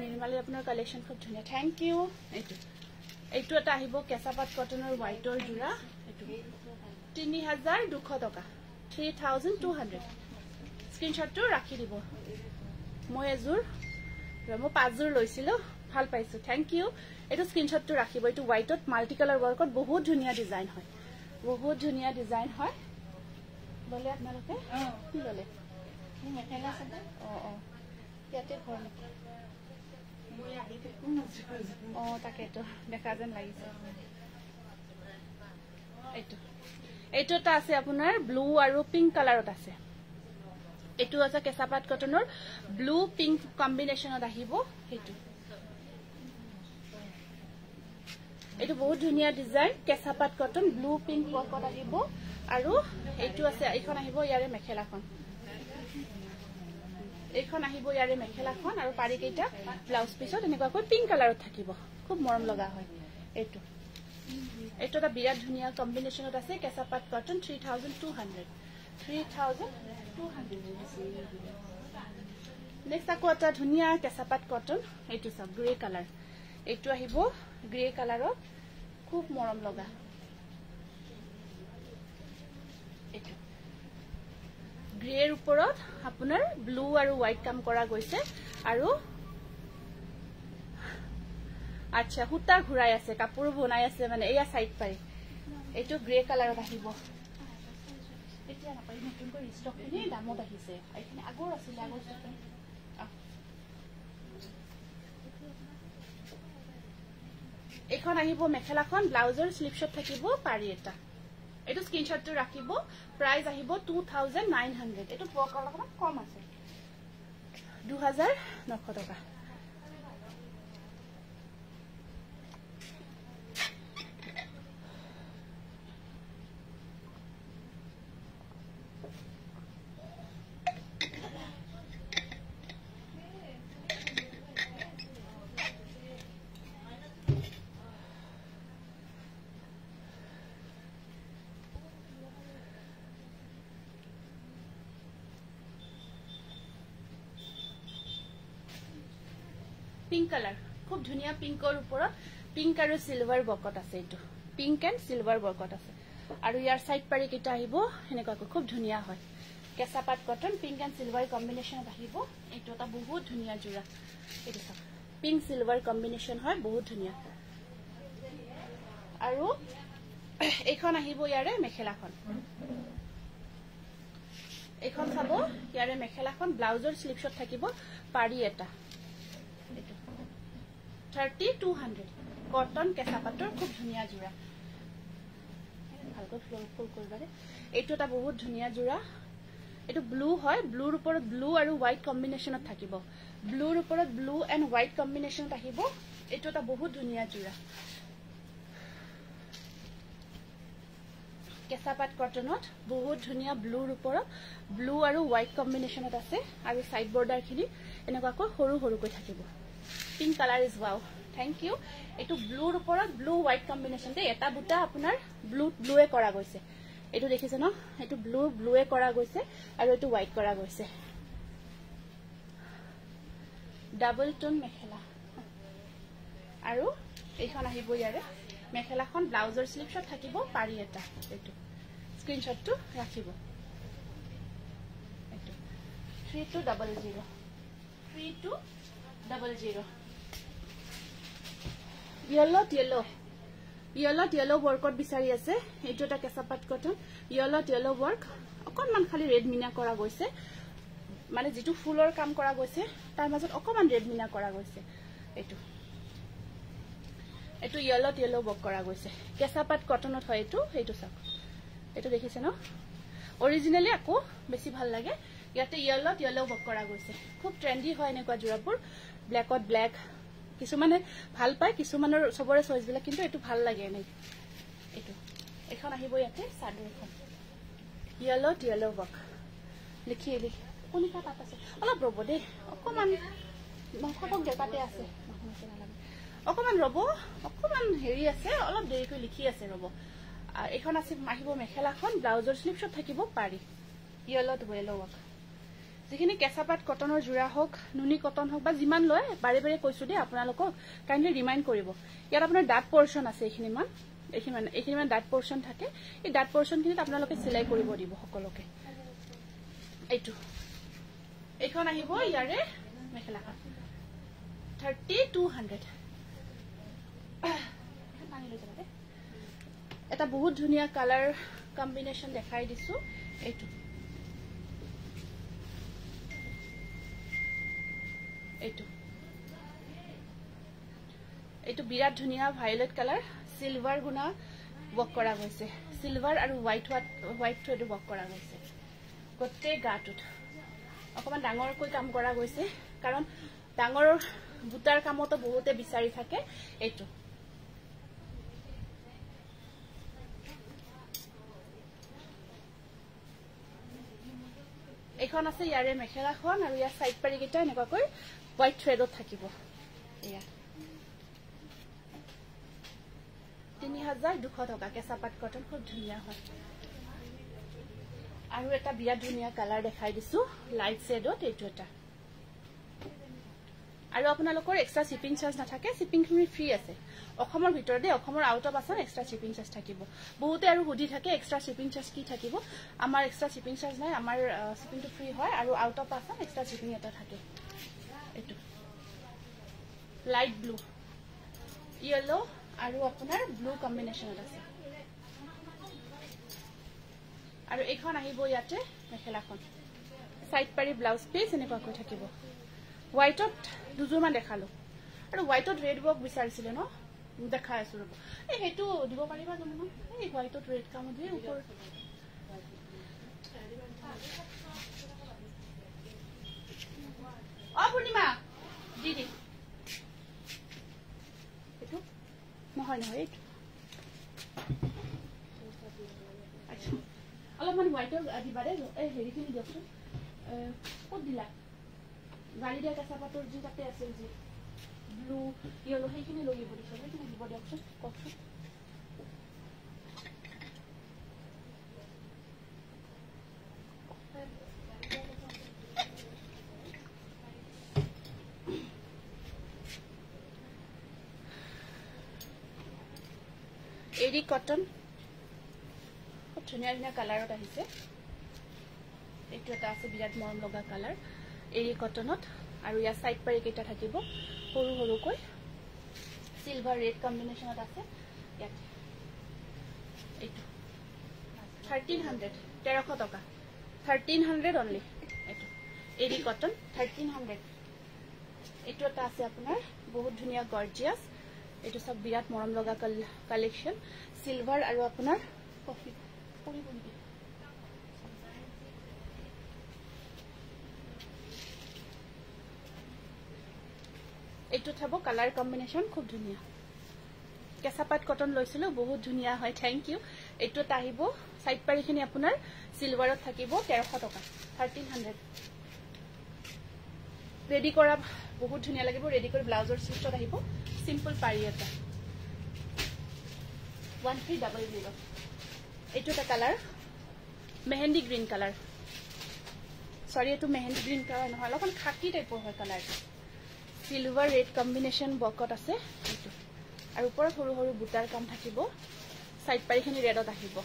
নিৰ্মালী আপোনাৰ কালেকশ্যন খুব ধুনীয়া। Thank you. এইটো এটা আহিব কেঁচা পাট কটনৰ হোৱাইটৰ জোৰা। এইটো 3200 টকা, 3200। স্ক্ৰীনশ্বটটো ৰাখি দিব। মই 5যোৰ লৈছিলো, ভাল পাইছো। Thank you. এইটো স্ক্ৰীনশ্বটটো ৰাখিব। এইটো হোৱাইটত মাল্টি কালাৰ ৱৰ্কত বহুত ধুনীয়া ডিজাইন হয়, বহুত ধুনীয়া ডিজাইন হয়। ললে আপোনালোকে কি ললে? মেখেলা চাদৰ। ইয়াতে ঘৰ নেকি? তাকেতো দেখা যেন লাগিছে। এইটো এটা আছে আপোনাৰ ব্লু আৰু পিংক কালাৰত আছে। এইটো আছে কেঁচা পাট কটনৰ ব্লু পিংক কম্বিনেশ্যনত আহিব। এইটো বহুত ধুনীয়া ডিজাইন, কেঁচা পাট কটন ব্লু পিংক ৱৰ্কত আহিব। আৰু এইটো আছে, এইখন আহিব ইয়াৰে মেখেলাখন। এইখন আহিব ইয়াৰে মেখেলাখন আৰু পাৰি কেইটা ব্লাউজ পিছত এনেকুৱাকৈ পিংক কালাৰত থাকিব, খুব মৰম লগা হয়। এইটো এটা বিৰাট ধুনীয়া কম্বিনেশ্যনত আছে। কেঁচা পাট কটন 3200। নেক্সট আকৌ এটা ধুনীয়া কেঁচা পাট কটন। এইটো চাওক গ্ৰে কালাৰ। এইটো আহিব গ্ৰে কালাৰত, খুব মৰম লগা। এইটো গ্ৰেৰ ওপৰত আপোনাৰ ব্লু আৰু হোৱাইট কাম কৰা গৈছে। আৰু আচ্ছা সূতা ঘূৰাই আছে, কাপোৰ বনাই আছে মানে। এয়া সাইড পাৰি। এইটো গ্ৰে কালাৰত আহিব। এতিয়া নাপাৰি, নতুনকৈ ৰিষ্টকখিনি দামত আহিছে। এইখিনি আগৰ আছিলে, আগৰ ষ্টক। এইখন আহিব মেখেলাখন, ব্লাউজৰ স্লিপছত থাকিব পাৰি এটা। এইটো স্ক্ৰীনশ্বটটো ৰাখিব। প্ৰাইস আহিব 2900। এইটো বকৰ অকমান কম আছে, 2900 টকা। পিংক কালাৰ, খুব ধুনীয়া পিংকৰ ওপৰত পিংক আৰু সিলভাৰ ৱৰ্কত আছে। এইটো পিংক এণ্ড সিলভাৰ ৱৰ্কত আছে। আৰু ইয়াৰ সাইড পাৰি কেইটা আহিব এনেকুৱাকৈ, খুব ধুনীয়া হয়। কেঁচা পাট কটন পিংক এণ্ড সিলভাৰ কম্বিনেশ্যনত আহিব। এইটো এটা বহুত ধুনীয়া জোৰা। এইটো চাওক পিংক সিলভাৰ কম্বিনেশ্যন হয়, বহুত ধুনীয়া। আৰু এইখন আহিব ইয়াৰে মেখেলাখন। এইখন চাব ইয়াৰে মেখেলাখন ব্লাউজৰ স্লিপছত থাকিব পাৰি এটা 3200 কটন কেঁচা পাটৰ খুব ধুনীয়া জোৰা ভালকৈ ফুল কৰিবাৰে এইটো এটা বহুত ধুনীয়া জোৰা এটো ব্লু হয় ব্লুৰ ওপৰত ব্লু আৰু হোৱাইট কম্বিনেশনত থাকিব ব্লুৰ ওপৰত ব্লু এন্ড হোৱাইট কম্বিনেশনত আহিব এটো এটা বহুত ধুনীয়া জোৰা কেঁচা পাট কটনত বহুত ধুনীয়া ব্লুৰ ওপৰত ব্লু আৰু হোৱাইট কম্বিনেশনত আছে আৰু সাইড বৰ্ডাৰ খিনি এনেকুৱাকৈ সৰু সৰুকৈ থাকিব pink colour is wow thank you এটো ব্লুৰ ওপৰত ব্লু হোৱাইট কম্বিনেশনতে এটা দুটা আপোনাৰ ব্লুৱে কৰা গৈছে এটো দেখিছে ন এটো ব্লুৱে কৰা গৈছে আৰু এটো হোৱাইট কৰা গৈছে ডাবল টোন মেখেলা আৰু এইখন আহিব ইয়াৰে মেখেলাখন ব্লাউজৰ স্লিপছত থাকিব পাৰি এটা এটো স্ক্ৰিনশ্বটটো ৰাখিব এটো 3200 3200 yellow workot বিচাৰি আছে এইটো এটা কেঁচা পাট কটন yellow work অকনমান খালি ৰেড মিনা কৰা গৈছে মানে যেটো ফুলৰ কাম কৰা গৈছে তাৰ মাজত অকমান ৰেড মিনা কৰা গৈছে এইটো yellow work কৰা গৈছে কেঁচা পাট কটনত হয় এইটো চাওক এইটো দেখিছে ন অৰিজিনালি আকো বেছি ভাল লাগে ইয়াতে yellow work কৰা গৈছে খুব ট্ৰেন্ডি হয় এনেকুৱা জোৰাবোৰ ব্ল্যাকত ব্ল্যাক কিছুমানে ভাল পায় কিছুমানৰ সবৰে চইচ বিলাক কিন্তু এটো ভাল লাগে নাই এটো এখন আহিব ইয়াতে সাদৰ এখন yellow work লিখি কোনিকা পাত আছে অলপ ৰব দে অকমান মাথাকক দেখাতে আছে অকমান ৰব অকমান হেৰি আছে অলপ দেৰিকৈ লিখি আছে ৰব এখন আছে আহিব মেখেলাখন ব্লাউজৰ স্লিপছত থাকিব পাৰি yellow work যিখিনি কেঁচা পাট কটনৰ জোৰা হক নুনি কটন হক বা যিমান লয় বাৰে বাৰে কৈছো দে আপোনালোকক কাইন্ডলি ৰিমাইন্ড কৰিব ইয়াত আপোনাৰ ডাট পোৰশন আছে এইখিনি মান ডাট পোৰশন থাকে এই ডাট পোৰশন খিনিত আপোনালোকে সিলাই কৰিব দিব সকলোকে এইটো এখন আহিব ইয়াৰে মেখেলাখন 3200 এটা বহুত ধুনীয়া কালাৰ কম্বিনেশন দেখাই দিছো এইটো বিৰাট ধুনীয়া ভায়োলেট কালাৰ সিলভাৰ গুনা ওয়াৰ্ক কৰা গৈছে সিলভাৰ আৰু হোৱাইট থ্ৰেড ওয়াৰ্ক কৰা গৈছে গতে গাটুত অকমান ডাঙৰকৈ কাম কৰা গৈছে কাৰণ ডাঙৰ বুটাৰ কামতো বহুতে বিচাৰি থাকে এইটো এখন আছে ইয়াৰে মেখেলাখন আৰু ইয়াৰ সাইড পাৰি কেটা এনেকুৱাকৈ হোৱাইট থ্ৰেডত থাকিব এয়া 3200 টকা কেঁচা পাট কটন খুব ধুনীয়া হয় আৰু এটা বিয়া ধুনীয়া কালাৰ দেখাই দিছো লাইট শেডত এইটো এটা আৰু আপোনালোকৰ এক্সট্ৰা শিপিং চাৰ্জ নাথাকে শিপিং খিনি ফ্ৰী আছে অসমৰ ভিতৰতে অসমৰ out of Assam extra shipping charge থাকিব বহুতে আৰু হুডি থাকে এক্সট্ৰা শিপিং চাৰ্জ কি থাকিব আমাৰ এক্সট্ৰা শিপিং চাৰ্জ নাই আমাৰ শিপিংটো ফ্ৰী হয় আৰু out of Assam extra shipping এটা থাকে এইটো লাইট ব্লু yellow আৰু আপোনাৰ ব্লু কম্বিনেশনত আছে আৰু এইখন আহিব ইয়াতে মেখেলাখন সাইড পাৰি ব্লাউজ পিস এনেকুৱা কৈ থাকিব হোৱাইটত দুজোৰমান দেখালো আৰু হোৱাইটত ৰেড ওয়াৰ্ক বিচাৰিছিলে ন দেখাই আছো ৰব এই হেতু দিব পাৰিবা জানো ন এই হোৱাইটত ৰেড কাম দিয়ে ওপৰ পূৰ্ণিমা দিদি এটো নহয় এইটো আচ্ছা অলপমান হোৱাইটৰ দিবাৰে এই হেৰিখিনি দিয়কচোন ক'ত দিলা গাড়ী দিয়া কেঁচা পাটৰ যি তাতে আছিল যি ব্লু yellow সেইখিনি লৈ আহিব দিছে সেইখিনি দিব দিয়কচোন কওকচোন এৰি কটন খুব ধুনীয়া কালাৰত আহিছে এইটো এটা আছে বিৰাট মৰম লগা কালাৰ এৰি কটনত আৰু ইয়াৰ সাইড পাৰি কেটা থাকিব সৰু সৰুকৈ সিলভাৰ ৰেড কম্বিনেশনত আছে ইয়াত এইটো 1300 টকা 1300 অনলি এটো এৰি কটন 1300 এটো এটা আছে আপোনাৰ বহুত ধুনিয়া গৰ্জিয়াস এটো সব বিৰাট মৰম লগা কালেকশন সিলভাৰ আৰু আপোনাৰ কফি পৰিবনি এটো থাকব কালার কম্বিনেশন খুব ধুনিয়া কেসাপাত কটন লৈছিলো বহুত ধুনিয়া হয় থ্যাংক ইউ এটো তাহিব সাইড পাৰিখিনি আপোনাৰ সিলভাৰত থাকিব 1300 টকা 1300 ৰেডি কৰা বহুত ধুনিয়া লাগিব ৰেডি কৰি ব্লাউজৰ স্লিভত আহিব সিম্পল পাৰি এটা 1300 এটো এটা কালাৰ মেহেন্দি গ্ৰীন কালাৰ সৰি এটো মেহেন্দি গ্ৰীন কালাৰ নহয় অলপমান খাকি টাইপৰ হয় কালাৰটো সিলভাৰ ৰেড কম্বিনেশন বকত আছে এটো আৰু ওপৰত সৰু সৰু বুটাৰ কাম থাকিব সাইড পাৰিখিনি ৰেডত আহিব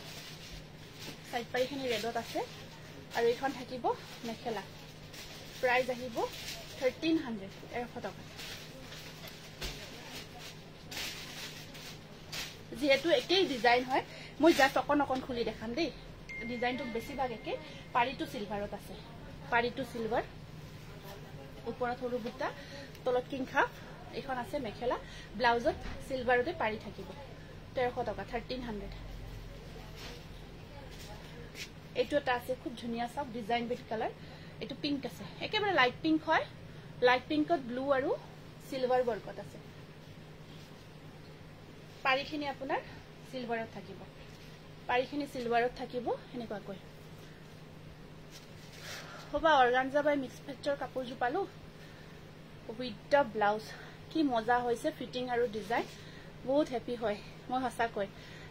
সাইড পাৰিখিনি ৰেডত আছে আৰু এখন থাকিব মেখেলা প্ৰাইস আহিব 1300 1300 টকা যেহেতু একেই ডিজাইন হয় মই জাস্ট অকন খুলি দেখাম দেই ডিজাইনটো বেছি ভাগ একে পাৰিটো সিলভাৰত আছে পাৰিটো সিলভাৰ ওপৰত সৰু বুটা তলত কিং খাপ এখন আছে মেখেলা ব্লাউজত সিলভাৰতে পাৰি থাকিব 1300 টকা 1300 এটো এটা আছে খুব ধুনিয়া সব ডিজাইন বিট কালার এটো পিঙ্ক আছে একেবাৰে লাইট পিঙ্ক হয় লাইট পিঙ্কত ব্লু আৰু সিলভাৰ বৰ্কত আছে পাৰিখিনি আপোনাৰ সিলভাৰত থাকিব পাৰিখিনি সিলভাৰত থাকিব এনেকুৱা কই হবা অৰ্গানজা বাই মিক্স ফেক্টৰ কাপোৰজু পালো উইথ দা ব্লাউজ কি মজা হৈছে ফিটিং আৰু ডিজাইন বহুত হ্যাপি হয় মই হসা কই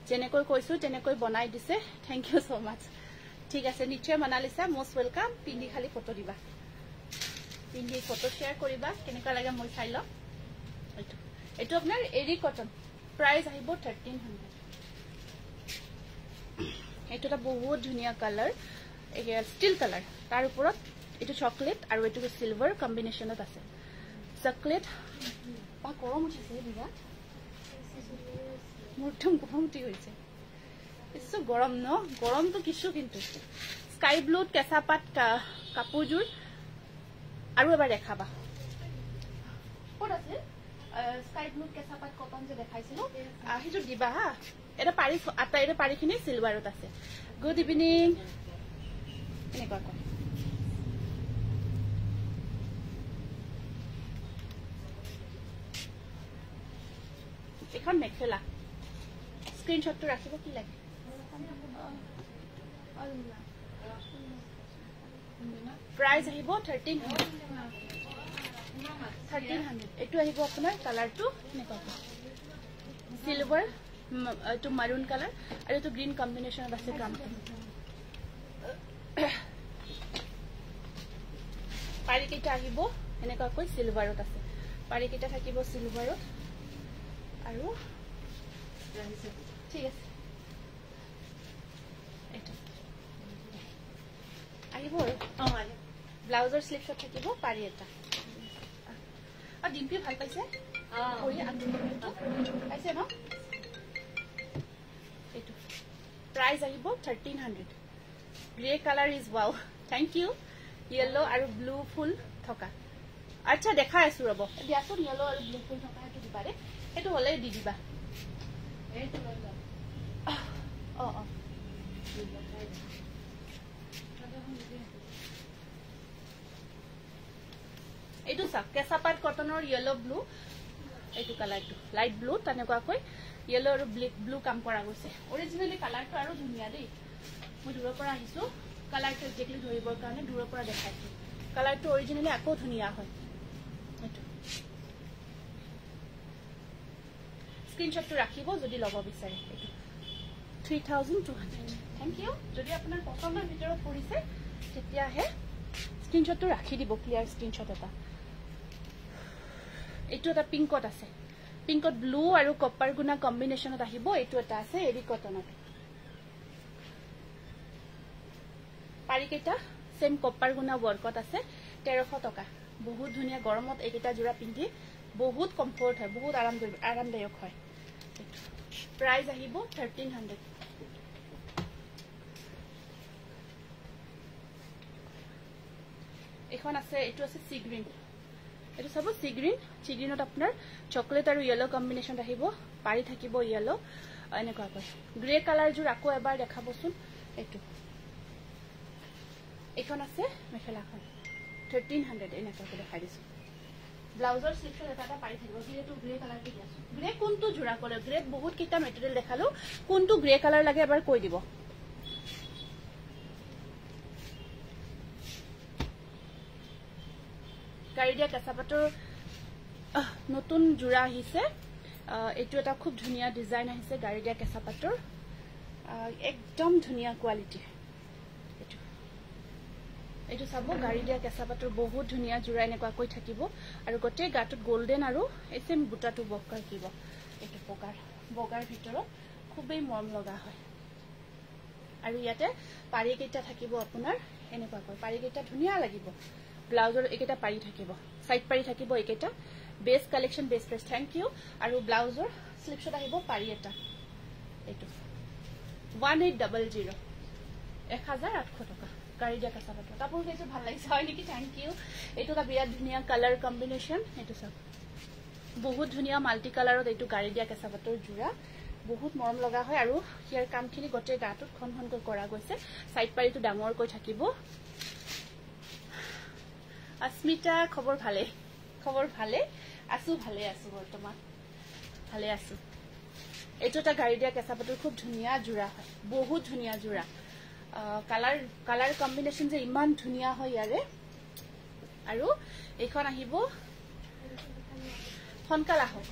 যেনেকৈ কৈছো তেনেকৈ বনাই দিছে থ্যাংক ইউ সো মাচ ঠিক আছে নিশ্চয় মনালিসা মোস্ট ওয়েলকাম পিন্ধি খালি ফটো দিবা পিন্ধি ফটো শেয়ার করিবা কেনেকা লাগে মই চাই ল এটো আপনার এৰি কটন প্রাইস আহিব 1300 এটোটা বহুত ধুনিয়া কালার স্টিল কালার তার উপরত এটো চকলেট আর এটো সিলভার কম্বিনেশনত আছে চকলেট পা গরম উঠিছে বিরা মুঠম গরম উঠি হইছে ইসু গরম ন গরম তো কিছু কিন্তু স্কাই ব্লু কেসাপাত কাপোৰজুৰ আৰু এবাৰ দেখাবা কোড আছে স্কাই ব্লু কেসাপাত কটন যে দেখাইছিলো হিজু দিবা হা এটা পাৰি আটা এটা পাৰিখিনি সিলভাৰত আছে গুড ইভিনিং এনেকুৱা কয় এখন মেখেলা স্ক্ৰিনশটটো ৰাখিব কি লাগে প্ৰাইস আহিব 1300 এটো আহিব আপোনাৰ কালাৰটো নেকা সিলভাৰ টু মাৰুন কালাৰ আৰু এটো গ্ৰীন কম্বিনেশনত আছে কামটো পাৰিকিটা আহিব এনেকা কৈ সিলভাৰত আছে পাৰিকিটা থাকিব সিলভাৰত আৰু ঠিক আছে এটা আহিব আৰু ব্লাউজৰ স্লিভছত থাকিব পাৰি এটা আৰু ডিম্পি ভাল পাইছে কৰি আনটো পাইছে ন এটো প্ৰাইস আহিব 1300 grey colour is wow thank you yellow আৰু ব্লু ফুল থকা আচ্ছা দেখা আছো ৰব দিয়াচোন ইয়েলো আৰু ব্লু ফুল থকা এটো দিবাৰে এটো হলে দি দিবা এটো ললা এটো সব কেসাপাত কটনৰ ইয়েলো ব্লু এটো কালাৰটো লাইট ব্লু তনেকুৱা কই ইয়েলো আৰু ব্লু কাম কৰা গৈছে অৰিজিনালি কালাৰটো আৰু ধুনিয়া দেই মই দূৰৰ পৰা আহিছো কালাৰটো এক্স্যাক্টলি ধৰিবৰ কাৰণে দূৰৰ পৰা দেখাইছো কালাৰটো অৰিজিনালি আকৌ ধুনিয়া হয় এটো স্ক্ৰিনশটটো ৰাখিব যদি লব বিচাৰে এটো 3200 থ্যাংক ইউ যদি আপোনাৰ পছন্দৰ ভিতৰত পৰিছে তেতিয়া হে স্ক্ৰিনশটটো ৰাখি দিব ক্লিয়াৰ স্ক্ৰিনশট এটা এটো এটা পিঙ্কত আছে পিঙ্কত ব্লু আৰু কপাৰ গুনা কম্বিনেশনত আহিব এটো এটা আছে এৰি কটনত পাৰিকেটা সেম কপাৰ গুনা ওয়াৰ্কত আছে 1300 টকা বহুত ধুনিয়া গৰমত এইটা জোৰা পিন্ধি বহুত কমফৰ্ট হয় বহুত আৰামদায়ক হয় প্ৰাইস আহিব 1300 এখন আছে এটো আছে সি গ্ৰীণ এটো সব সি গ্ৰীণত আপোনাৰ চকলেট আৰু ইয়েলো কম্বিনেশন আহিব পাৰি থাকিব ইয়েলো এনেকুৱা কয় গ্ৰে কালাৰ জুৰ আকৌ এবাৰ দেখাবচোন এটো এখন আছে মেখেলাখন 1300 এনেকুৱা কৰি দেখাই দিছো ব্লাউজৰ স্লিপছৰ এটা পাৰি থাকিব যেটো গ্ৰে কালাৰটো দিছো গ্ৰে কোনটো জোৰা কৰে গ্ৰে বহুত কিটা মেটেৰিয়েল দেখালো কোনটো গ্ৰে কালাৰ লাগে এবাৰ কৈ দিব গাড়িয়া কেঁচাপাতৰ নতুন জোৰা আহিছে এটো এটা খুব ধুনিয়া ডিজাইন আহিছে গাড়িয়া কেঁচাপাতৰ একদম ধুনিয়া কোৱালিটি এটো সাবো গাড়িয়া কেঁচাপাতৰ বহুত ধুনিয়া জোৰা এনেকুৱা কৈ থাকিব আৰু গটে গাটত গোল্ডেন আৰু এসএম বুটাটো বক্কা কিব এটো বগাৰ ভিতৰত খুবেই মৰম লগা হয় আৰু ইয়াতে পাৰি কেইটা থাকিব আপোনাৰ এনেকুৱা কৈ পাৰি কেইটা ধুনিয়া লাগিব ব্লাউজৰ একেটা পাৰি থাকিব সাইড পাৰি থাকিব একেটা base collection base price thank you আৰু ব্লাউজৰ স্লিপছত আহিব পাৰি এটা এটো 1800 1800 টকা গাড়িয়া কেঁচাপাতৰ কাপোৰ কেইটো ভাল লাগিছে হয় নেকি থ্যাংক ইউ এটো এটা বিৰাট ধুনিয়া কালাৰ কম্বিনেশন এটো সব বহুত ধুনিয়া মাল্টি কালাৰত এটো গাড়িয়া কেঁচাপাতৰ জোৰা বহুত মৰম লগা হয় আৰু হিয়াৰ কামখিনি গটে গাটত খনখনকৈ কৰা গৈছে সাইড পাৰিটো ডাঙৰ কৈ থাকিব अस्मिता खबर भाले आसु बर्तमान भाले आसु एतो ता गाड़िया केঁচাপাতৰ खूब धुनिया जुरा है बहुत धुनिया जुरा कलर कम्बिनेशन जे इमान धुनिया হয় ইয়াৰে আৰু এখন আহিব ফনকালা হোক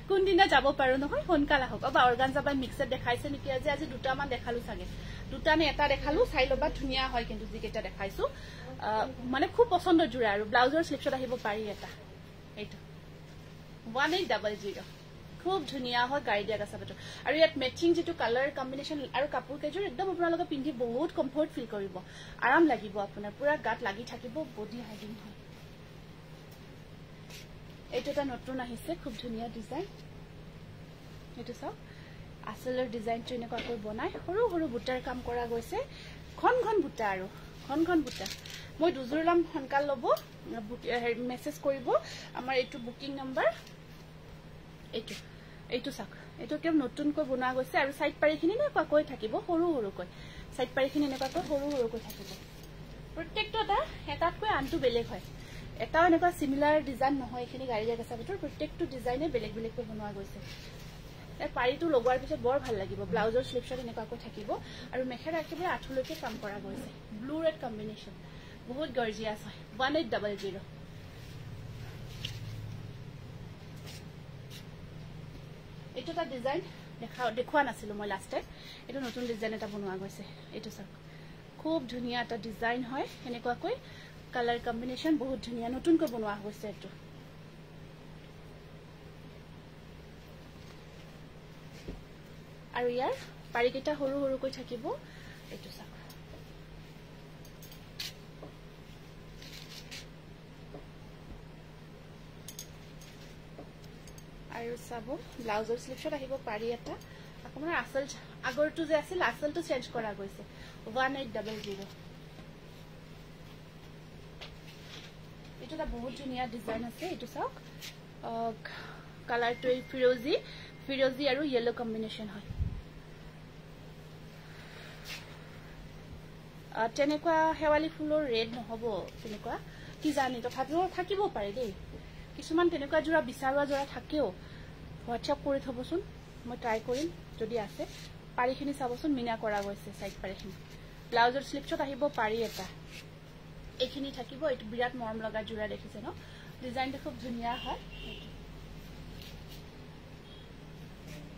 কোন দিনা যাব পাৰো নহয় ফনকালা হোক বা অর্গানজা বা মিক্সড দেখাইছে নেকি আজি দুটা মান দেখালু সাগে দুটা নে এটা দেখালু চাই লবা ধুনিয়া হয় কিন্তু যিকেটা দেখাইছো মানে খুব পছন্দ জুৰা আৰু ব্লাউজৰ স্লিপছত আহিব পাৰি এটা এইটো 1800 খুব ধুনিয়া হয় গাড়িয়া কেঁচাপাতৰ আৰু ইয়াত ম্যাচিং যেটো কালাৰ কম্বিনেশন আৰু কাপোৰ কেজুৰ একদম আপোনালোকে পিন্ধি বহুত কমফৰ্ট ফিল কৰিব আৰাম লাগিব আপোনাৰ পুৰা গাত লাগি থাকিব বডি হাইডিং হয় এইটো এটা নতুন আহিছে খুব ধুনিয়া ডিজাইন এইটো সব আসলৰ ডিজাইনটো এনেকুৱা কৰি বনাই সৰু সৰু বুটাৰ কাম কৰা গৈছে ঘন বুটা আৰু ঘন বুটা মই দুজুৰ নাম হনকাল লব মেসেজ কৰিব আমাৰ এইটো বুকিং নাম্বাৰ এইটো সাক এইটো কেম নতুন কৈ বনোৱা গৈছে আৰু সাইড পাৰিখিনি এনেকুৱা কৈ থাকিব সৰু কৈ সাইড পাৰিখিনি এনেকুৱা কৈ সৰু কৈ থাকিব প্ৰত্যেকটো এটাতকৈ আনটো বেলেগ হয় এটাও এনেকুৱা সিমিলাৰ ডিজাইন নহয় এখিনি গাড়িয়া কেঁচাপাতৰ প্ৰত্যেকটো ডিজাইনে বেলেগ কৈ বনোৱা গৈছে পাৰিটো লগোৱাৰ পিছত বৰ ভাল লাগিব ব্লাউজৰ স্লিপছত এনেকুৱা কৈ থাকিব আৰু মেখেলা একেবাৰে আঠলৈকে কাম কৰা গৈছে ব্লু ৰেড কম্বিনেশন বহুত গৰ্জিয়াস হয় 1800 এটো এটা ডিজাইন দেখুৱা নাছিলো মই লাষ্ট টাইম এটো নতুন ডিজাইন এটা বনোৱা গৈছে এটো সব খুব ধুনিয়া এটা ডিজাইন হয় এনেকুৱা কৈ কালাৰ কম্বিনেশন বহুত ধুনিয়া নতুন কৈ বনোৱা হৈছে এটো আৰু ইয়াৰ পাৰিকেটা সৰু কৈ থাকিব এটো সব আৰু সাব ব্লাউজৰ স্লিপছত আহিব পাৰি এটা আপোনাৰ আসল আগৰটো যে আছিল আসলটো চেঞ্জ কৰা গৈছে 1800 এটো এটা বহুত ধুনিয়া ডিজাইন আছে এটো চাওক কালাৰটো ফিৰোজি আৰু ইয়েলো কম্বিনেশন হয় তেনেকুৱা হেৱালি ফুলৰ ৰেড নহব তেনেকুৱা কি জানি তথাপিও থাকিব পাৰে দেই কিছুমান তেনেকুৱা জোৰা বিচাৰোৱা জোৰা থাকেও হোৱাটছআপ কৰি থবচোন মই ট্ৰাই কৰিম যদি আছে পাৰিখিনি চাবচোন মিনা কৰা গৈছে সাইড পাৰিখিনি ব্লাউজৰ স্লিপছত আহিব পাৰি এটা এখিনি থাকিব এটো বিৰাট মৰম লগা জোৰা দেখিছে ন ডিজাইনটো খুব ধুনিয়া হয়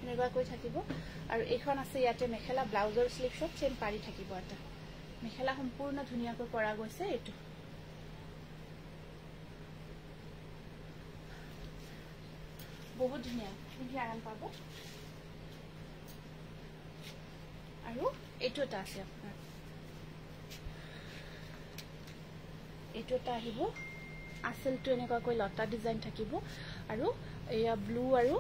এনেকুৱা কৈ থাকিব আৰু এইখন আছে ইয়াতে মেখেলা ব্লাউজৰ স্লিপছত চেম পাৰি থাকিব এটা মেখেলা সম্পূৰ্ণ ধুনিয়াকৈ কৰা গৈছে এটো বহুত ধুনিয়া পিন্ধি আৰাম পাব আৰু এটো এটা আছে আপোনাৰ এটো এটা আহিব আসলটো এনেকুৱা কৈ লতা ডিজাইন থাকিব আৰু এয়া ব্লু আৰু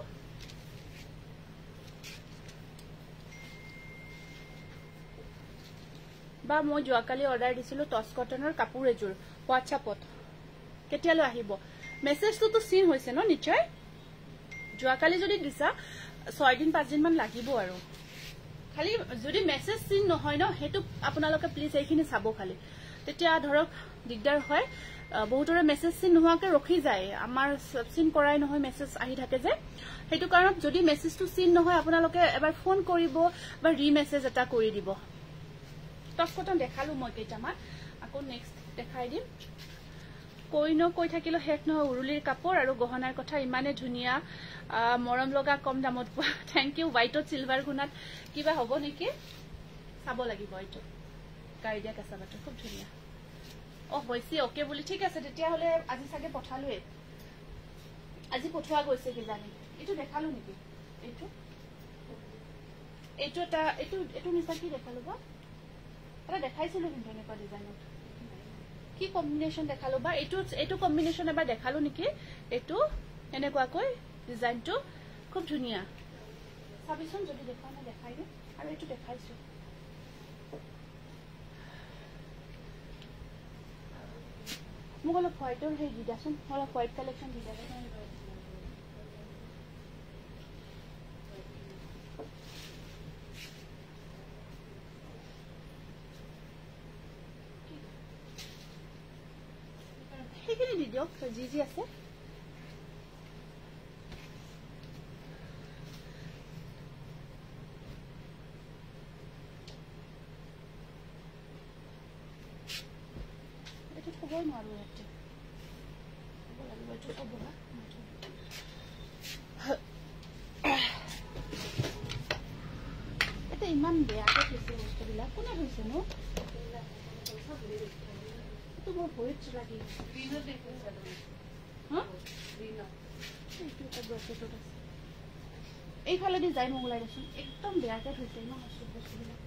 বা মই যোৱাকালি অৰ্ডাৰ দিছিলো টছ কটনৰ কাপোৰ এযোৰ হোৱাটছআপত কেতিয়ালৈ আহিব মেছেজটো সিন হৈছে ন নিশ্চয় যোৱাকালি যদি দিছা 6 দিন 5 দিন মান লাগিব আৰু খালি যদি মেছেজ সিন নহয় ন হেতু আপোনালোকে প্লিজ এইখিনি চাব খালি তেতিয়া ধৰক দিগদাৰ হয় বহুতৰে মেছেজ সিন নোহোৱাকে ৰখি যায় আমাৰ সিন কৰাই নহয় মেছেজ আহি থাকে যে হেতু কাৰণত যদি মেছেজটো সিন নহয় আপোনালোকে এবাৰ ফোন কৰিব বা ৰিমেছেজ এটা কৰি দিব টছ কটন দেখালো মই কেইটামান আকৌ নেক্সট দেখাই দিম কৈ থাকিলো শেষ নহয় উৰুলিৰ কাপোৰ আৰু গহনাৰ কথা ইমানে ধুনিয়া মৰম লগা কম দামত পোৱা থ্যাংক ইউ হোৱাইটত সিলভাৰ গুণাত কিবা হ'ব নেকি চাব লাগিব এইটো গাইডিয়া কাছাবাটো খুব ধুনিয়া হৈছে ওকে বুলি ঠিক আছে তেতিয়া হলে আজি সাগে পঠালোৱে আজি পঠোৱা গৈছে কি জানি এইটো দেখালো নেকি এইটো নিচা কি দেখালো বা এটা দেখাইছিলো কিন্তু এনেকুৱা ডিজাইনত কি কম্বিনেশন দেখালো বা এইটো কম্বিনেশন এবাৰ দেখালো নেকি এইটো এনেকুৱাকৈ ডিজাইনটো খুব ধুনিয়া সাবিচোন যদি দেখা না দেখাই দিম আৰু এইটো দেখাইছো মোক অলপ হোৱাইটৰ হেৰি দি দিয়াচোন অলপ হোৱাইট কালেকশ্যন দি দিয়া সেইখিনি দি দিয়ক যি আছে এইটো খবৰ নোৱাৰো ইয়াতে এইটো খবৰ না এটা ইমান বেয়াকে থৈছে বস্তুবিলাক কোনে হৈছে নো তোমার ভরিত লাগি গ্রিনও দেখতেছ হ্যাঁ গ্রিনও এইটো এটা ব্রকেটত আছে এই ফালে ডিজাইন ওলাই আছে একদম বেয়াকে থৈছে না সব বস্তুবিলাক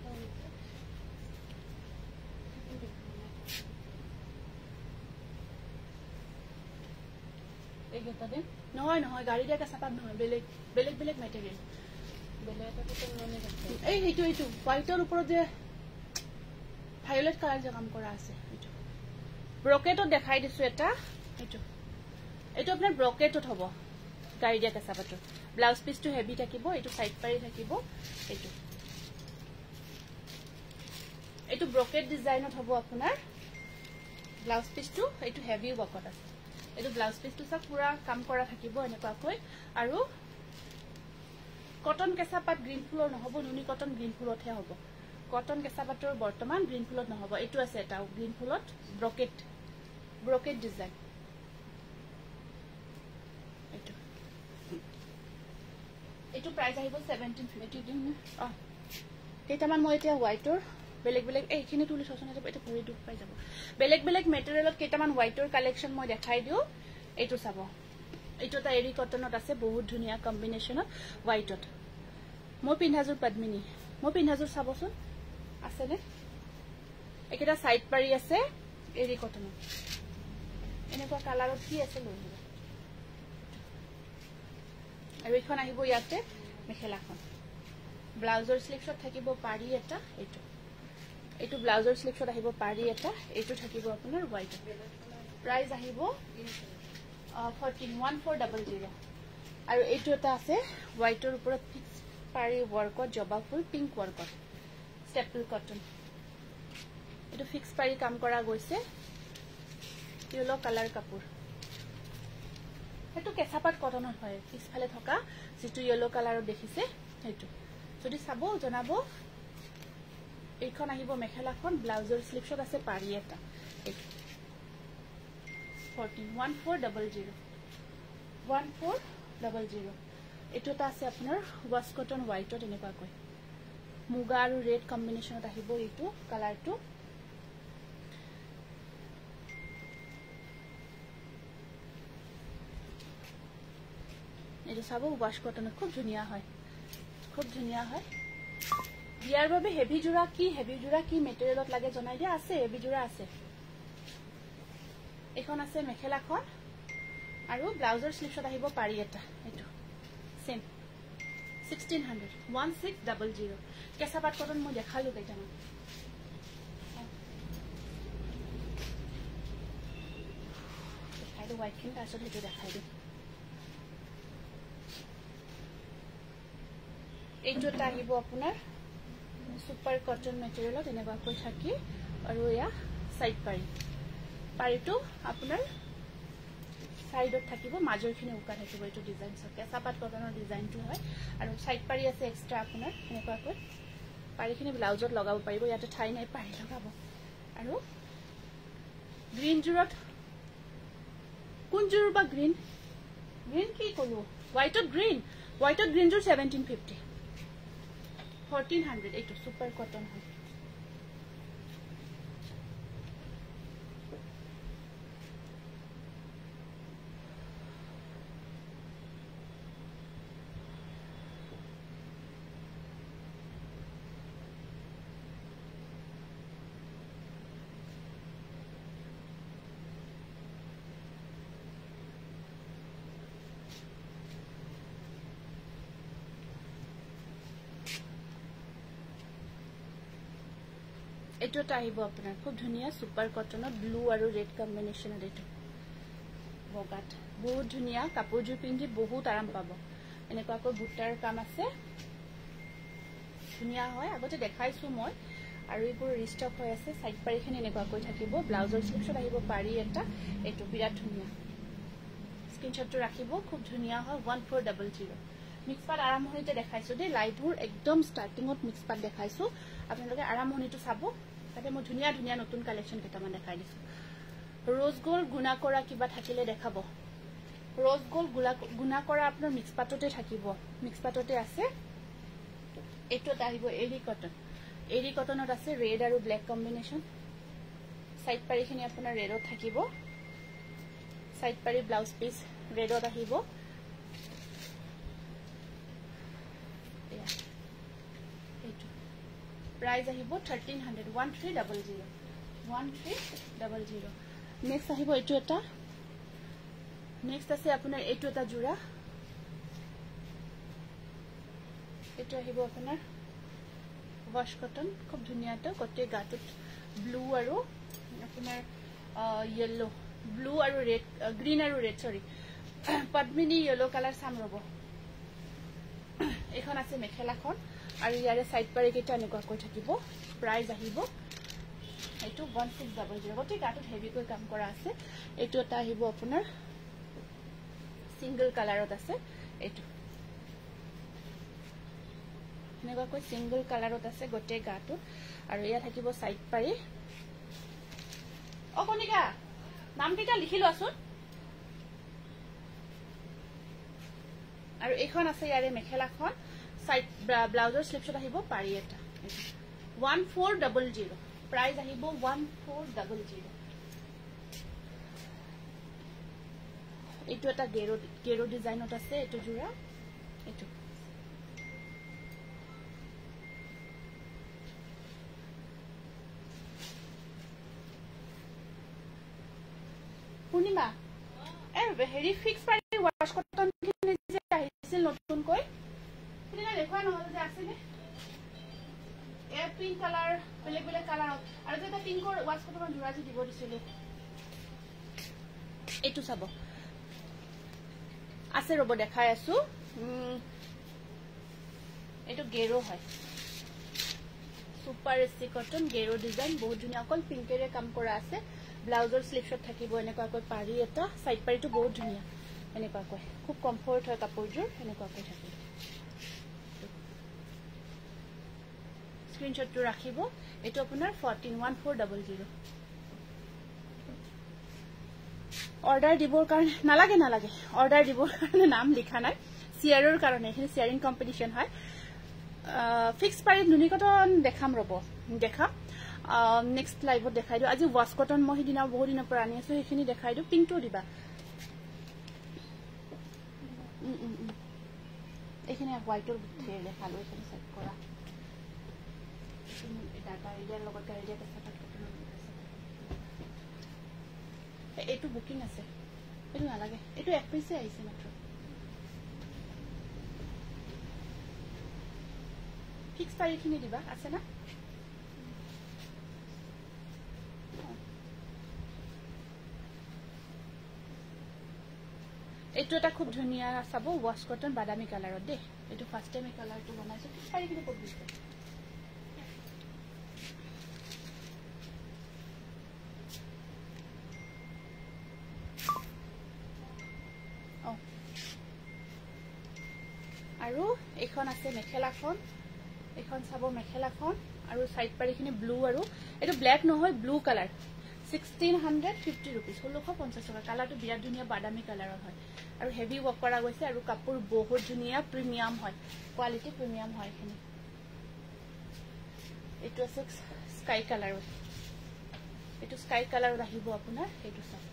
এই গেটা দে নহয় নহয় গাড়ি দিয়া কাছাপাত নহয় বেলেগ মেটেৰিয়েল বেলেগ এটা তো ননে আছে এই এইটো হোৱাইটৰ ওপৰত যে ভায়োলেট কালাৰ যে কাম কৰা আছে এইটো ব্ৰকেটত দেখাই দিছো এটা এইটো আপোনাৰ ব্ৰকেটত হ'ব গাড়ি দিয়া কাছাপাত ব্লাউজ পিসটো হেভি থাকিব এইটো সাইড পাৰি থাকিব এইটো ব্ৰকেট ডিজাইনত হ'ব আপোনাৰ ব্লাউজ পিসটো এইটো হেভি ওয়াকত আছে এইটো ব্লাউজ পিসটো সব পুৰা কাম কৰা থাকিব এনেকুৱাকৈ আৰু কটন কেঁচাপাত গ্ৰীণ ফুলৰ নহব নুনি কটন গ্ৰীণ ফুলতহে হ'ব কটন কেঁচাপাতৰ বৰ্তমান গ্ৰীণ ফুলত নহব এইটো আছে এটা গ্ৰীণ ফুলত ব্ৰকেট ডিজাইন এইটো প্ৰাইস আহিব 1750 দিন কেইটামান মই এতিয়া হোৱাইটৰ বেলেগ এইখিনি তুলি সচনা যাব এটা ভৰি দুখ পাই যাব বেলেগ মেটেৰিয়েলত কেইটামান হোৱাইটৰ কালেকশ্যন মই দেখাই দিও এইটো চাব এইটো এটা এৰি কটনত আছে বহুত ধুনিয়া কম্বিনেশনত হোৱাইটত মই পিন্ধাজুৰ পদ্মিনী মই পিন্ধাজুৰ চাবচোন আছে নে একেটা সাইড পাৰি আছে এৰি কটনত এনেকুৱা কালাৰত কি আছে লৈ লব আৰু এখন আহিব ইয়াতে মেখেলাখন ব্লাউজৰ স্লিভছত থাকিব পাৰি এটা এইটো ব্লাউজৰ স্লিভছত আহিব পাৰি এটা এইটো থাকিব আপোনাৰ হোৱাইট প্ৰাইস আহিব 14,1400 আৰু এইটো এটা আছে হোৱাইটৰ ওপৰত ফিক্স পাৰি ওয়াৰ্কত জবা ফুল পিংক ওয়াৰ্কত স্টেপল কটন এইটো ফিক্স পাৰি কাম কৰা গৈছে ইয়েলো কালাৰ কাপোৰ এইটো কেঁচাপাত কটনৰ হয় পিছফালে থকা যেটো ইয়েলো কালাৰত দেখিছে এইটো যদি চাব জনাব এইখন আহিব মেখেলাখন ব্লাউজৰ স্লিভছত আছে পাৰি এটা 14,1400 এইটো এটা আছে আপোনাৰ ওয়াশ কটন হোৱাইটত এনেকুৱাকৈ মুগা আৰু ৰেড কম্বিনেশনত আহিব এইটো কালাৰটো এইটো চাব ওয়াশ কটনত খুব ধুনিয়া হয় বিয়াৰ বাবে হেভি জোৰা কি মেটেৰিয়েলত লাগে জনাই দিয়া আছে হেভি জোৰা আছে এখন আছে মেখেলাখন আৰু ব্লাউজৰ স্লিভছত আহিব পাৰি এটা এইটো সেম 1600 কেঁচাপাত কটন মই দেখালো কেইটামান দিওঁ হোৱাইটখিনি তাৰপিছত সেইটো দেখাই দিওঁ এইটো এটা আহিব আপোনাৰ সুপাৰ কটন মেটেৰিয়েলত এনেকুৱাকৈ থাকি আৰু এয়া সাইড পাৰিটো আপোনাৰ সাইডত থাকিব মাজৰখিনি উকা থাকিব এইটো ডিজাইন কেঁচা পাট কটনৰ ডিজাইনটো হয় আৰু সাইড পাৰি আছে এক্সট্ৰা আপোনাৰ এনেকুৱাকৈ পাৰিখিনি ব্লাউজত লগাব পাৰিব ইয়াতে ঠাই নাই পাৰি লগাব আৰু গ্ৰীন জোৰত কোন জোৰ বা গ্ৰীন কি কলো হোৱাইটত গ্ৰীন জোৰ 1750 1400 এইটো সুপাৰ কটন হয় এইটো এটা আহিব আপোনাৰ খুব ধুনীয়া সুপাৰ কটনত ব্লু আৰু ৰেড কম্বিনেশ্যনত এইটো বগাত বহুত ধুনীয়া কাপোৰযোৰ পিন্ধি বহুত আৰাম পাব এনেকুৱাকৈ বুটাৰ কাম আছে ধুনীয়া হয় আগতে দেখাইছো মই আৰু এইবোৰ ৰিষ্টক হৈ আছে সাইড পাৰিখিনি এনেকুৱাকৈ থাকিব ব্লাউজৰ স্লিপছত আহিব পাৰি এটা এইটো বিৰাট ধুনীয়া স্ক্ৰীনশ্বটটো ৰাখিব খুব ধুনীয়া হয় 1400 মিক্স পাট আৰম্ভণিতে দেখাইছো দেই লাইভবোৰ একদম ষ্টাৰ্টিঙত মিক্স পাট দেখাইছো আপোনালোকে আৰম্ভণিটো চাব তাতে মই ধুনীয়া ধুনীয়া নতুন কালেকশ্যন কেইটামান দেখাই দিছো রোজ গোল্ড গুণা কৰা কিবা থাকিলে দেখাব ৰোজ গোল্ড গুণা কৰা আপোনাৰ মিক্স পাটতে থাকিব মিক্স পাটতে আছে এইটো আহিব এৰি কটনত আছে ৰেড আৰু ব্ল্যাক কম্বিনেশ্যন সাইড পাৰিখিনি আপোনাৰ ৰেডত থাকিব সাইড পাৰি ব্লাউজ পিস ৰেডত আহিব प्राइस আহিব 1300 1300 नेक्स्ट আহিব এইটো এটা नेक्स्ट আছে আপোনাৰ এইটো এটা জোড়া এইটো আহিব আপোনাৰ ওয়াশ কটন খুব ধুনীয়া এটা কটে গাটত ব্লু আৰু আপোনাৰ ইয়েলো ব্লু আৰু ৰেড গ্ৰীন আৰু ৰেড সৰি পদ্মিনী ইয়েলো কালাৰ সাম ৰব এখন আছে মেখেলাখন আৰু ইয়াৰে সাইড পাৰি কেটা এনেকুৱাকৈ থাকিব প্ৰাইস আহিব এইটো 1600 গটে গাটত হেভিকৈ কাম কৰা আছে এইটো এটা আহিব আপোনাৰ সিঙ্গল কালাৰত আছে এইটো এনেকুৱাকৈ সিঙ্গল কালাৰত আছে গটে গাটত আৰু ইয়া থাকিব সাইড পাৰি অকনিকা নাম কেটা লিখি লোৱাছোন আৰু এখন আছে ইয়াৰে মেখেলাখন সাইড ব্লাউজৰ স্লিপছত আহিব পাৰি এটা 1400 प्राइस আহিব 1400 এইটো এটা গেৰো ডিজাইনত আছে এইটো জোড়া এইটো পূৰ্ণিমা হেৰি ফিক্স পাৰি ওয়াশ কটন খিনি যে আহিছিল নতুন কৈ কিনা দেখুৱা নহল যে আছে নে এ পিঙ্ক কালাৰ বেলেগ কালাৰ আৰ যেটা পিঙ্কৰ ওয়াশ কটনৰ জোড়া যে দিব দিছিল এইটো চাব আছে ৰব দেখাই আছো এইটো গেৰো হয় super AC cotton Gero design বহুত ধুনীয়া অকল পিঙ্কেৰে কাম কৰা আছে ব্লাউজৰ স্লিপছত থাকিব এনেকুৱাকৈ পাৰি এটা সাইড পাৰিটো বহুত ধুনীয়া এনেকুৱাকৈ খুব কমফৰ্ট হয় কাপোৰযোৰ এনেকুৱাকৈ থাকিব स्क्रीनशॉट तो राखिबो एतो আপোনাৰ 141400 অৰ্ডাৰ দিবৰ কাৰণে নালাগে অৰ্ডাৰ দিবৰ কাৰণে নাম লিখা নাই শেয়াৰৰ কাৰণে এখিনি শেয়াৰিং কম্পিটিশন হয় ফিক্স প্ৰাইস নুনি কটন দেখাম ৰব দেখাম নেক্সট লাইভত দেখাই দিও আজি ওয়াশ কটন মই দিনা বহুত দিনৰ পৰা আনি আছো এখিনি দেখাই দিও পিংকটো দিবা এখিনি হোৱাইটৰ ধেৰ দেখালো এখিনি সেট কৰা ডাটা এৰিয়াৰ লগত গাড়ীয়া কেঁচা পাট কটনৰ এইটো বুকিং আছে এইটো নালাগে এইটো এক পিছে আহিছে মাত্ৰ ফিক্স তাৰিখখিনি দিবা আছে না এইটো এটা খুব ধুনিয়া চাব ওয়াশ কটন বাদামী কালাৰত দে এইটো ফাৰ্স্ট টাইম এই কালাৰটো বনাইছো পাৰি কিনে ক'ত দিছে আৰু এখন আছে মেখেলাখন এখন চাব মেখেলাখন আৰু সাইড পাৰিখিনি ব্লু আৰু এটো ব্ল্যাক নহয় ব্লু কালাৰ 1650 rupees 1650 টাকা কালাৰটো বিৰাট ধুনিয়া বাদামী কালাৰৰ হয় আৰু হেভি ওয়াৰ্ক কৰা গৈছে আৰু কাপোৰ বহুত ধুনিয়া প্ৰিমিয়াম হয় কোৱালিটি প্ৰিমিয়াম হয় এখিনি এটো আছে স্কাই কালাৰৰ এটো স্কাই কালাৰত আহিব আপোনাৰ এটো চাওক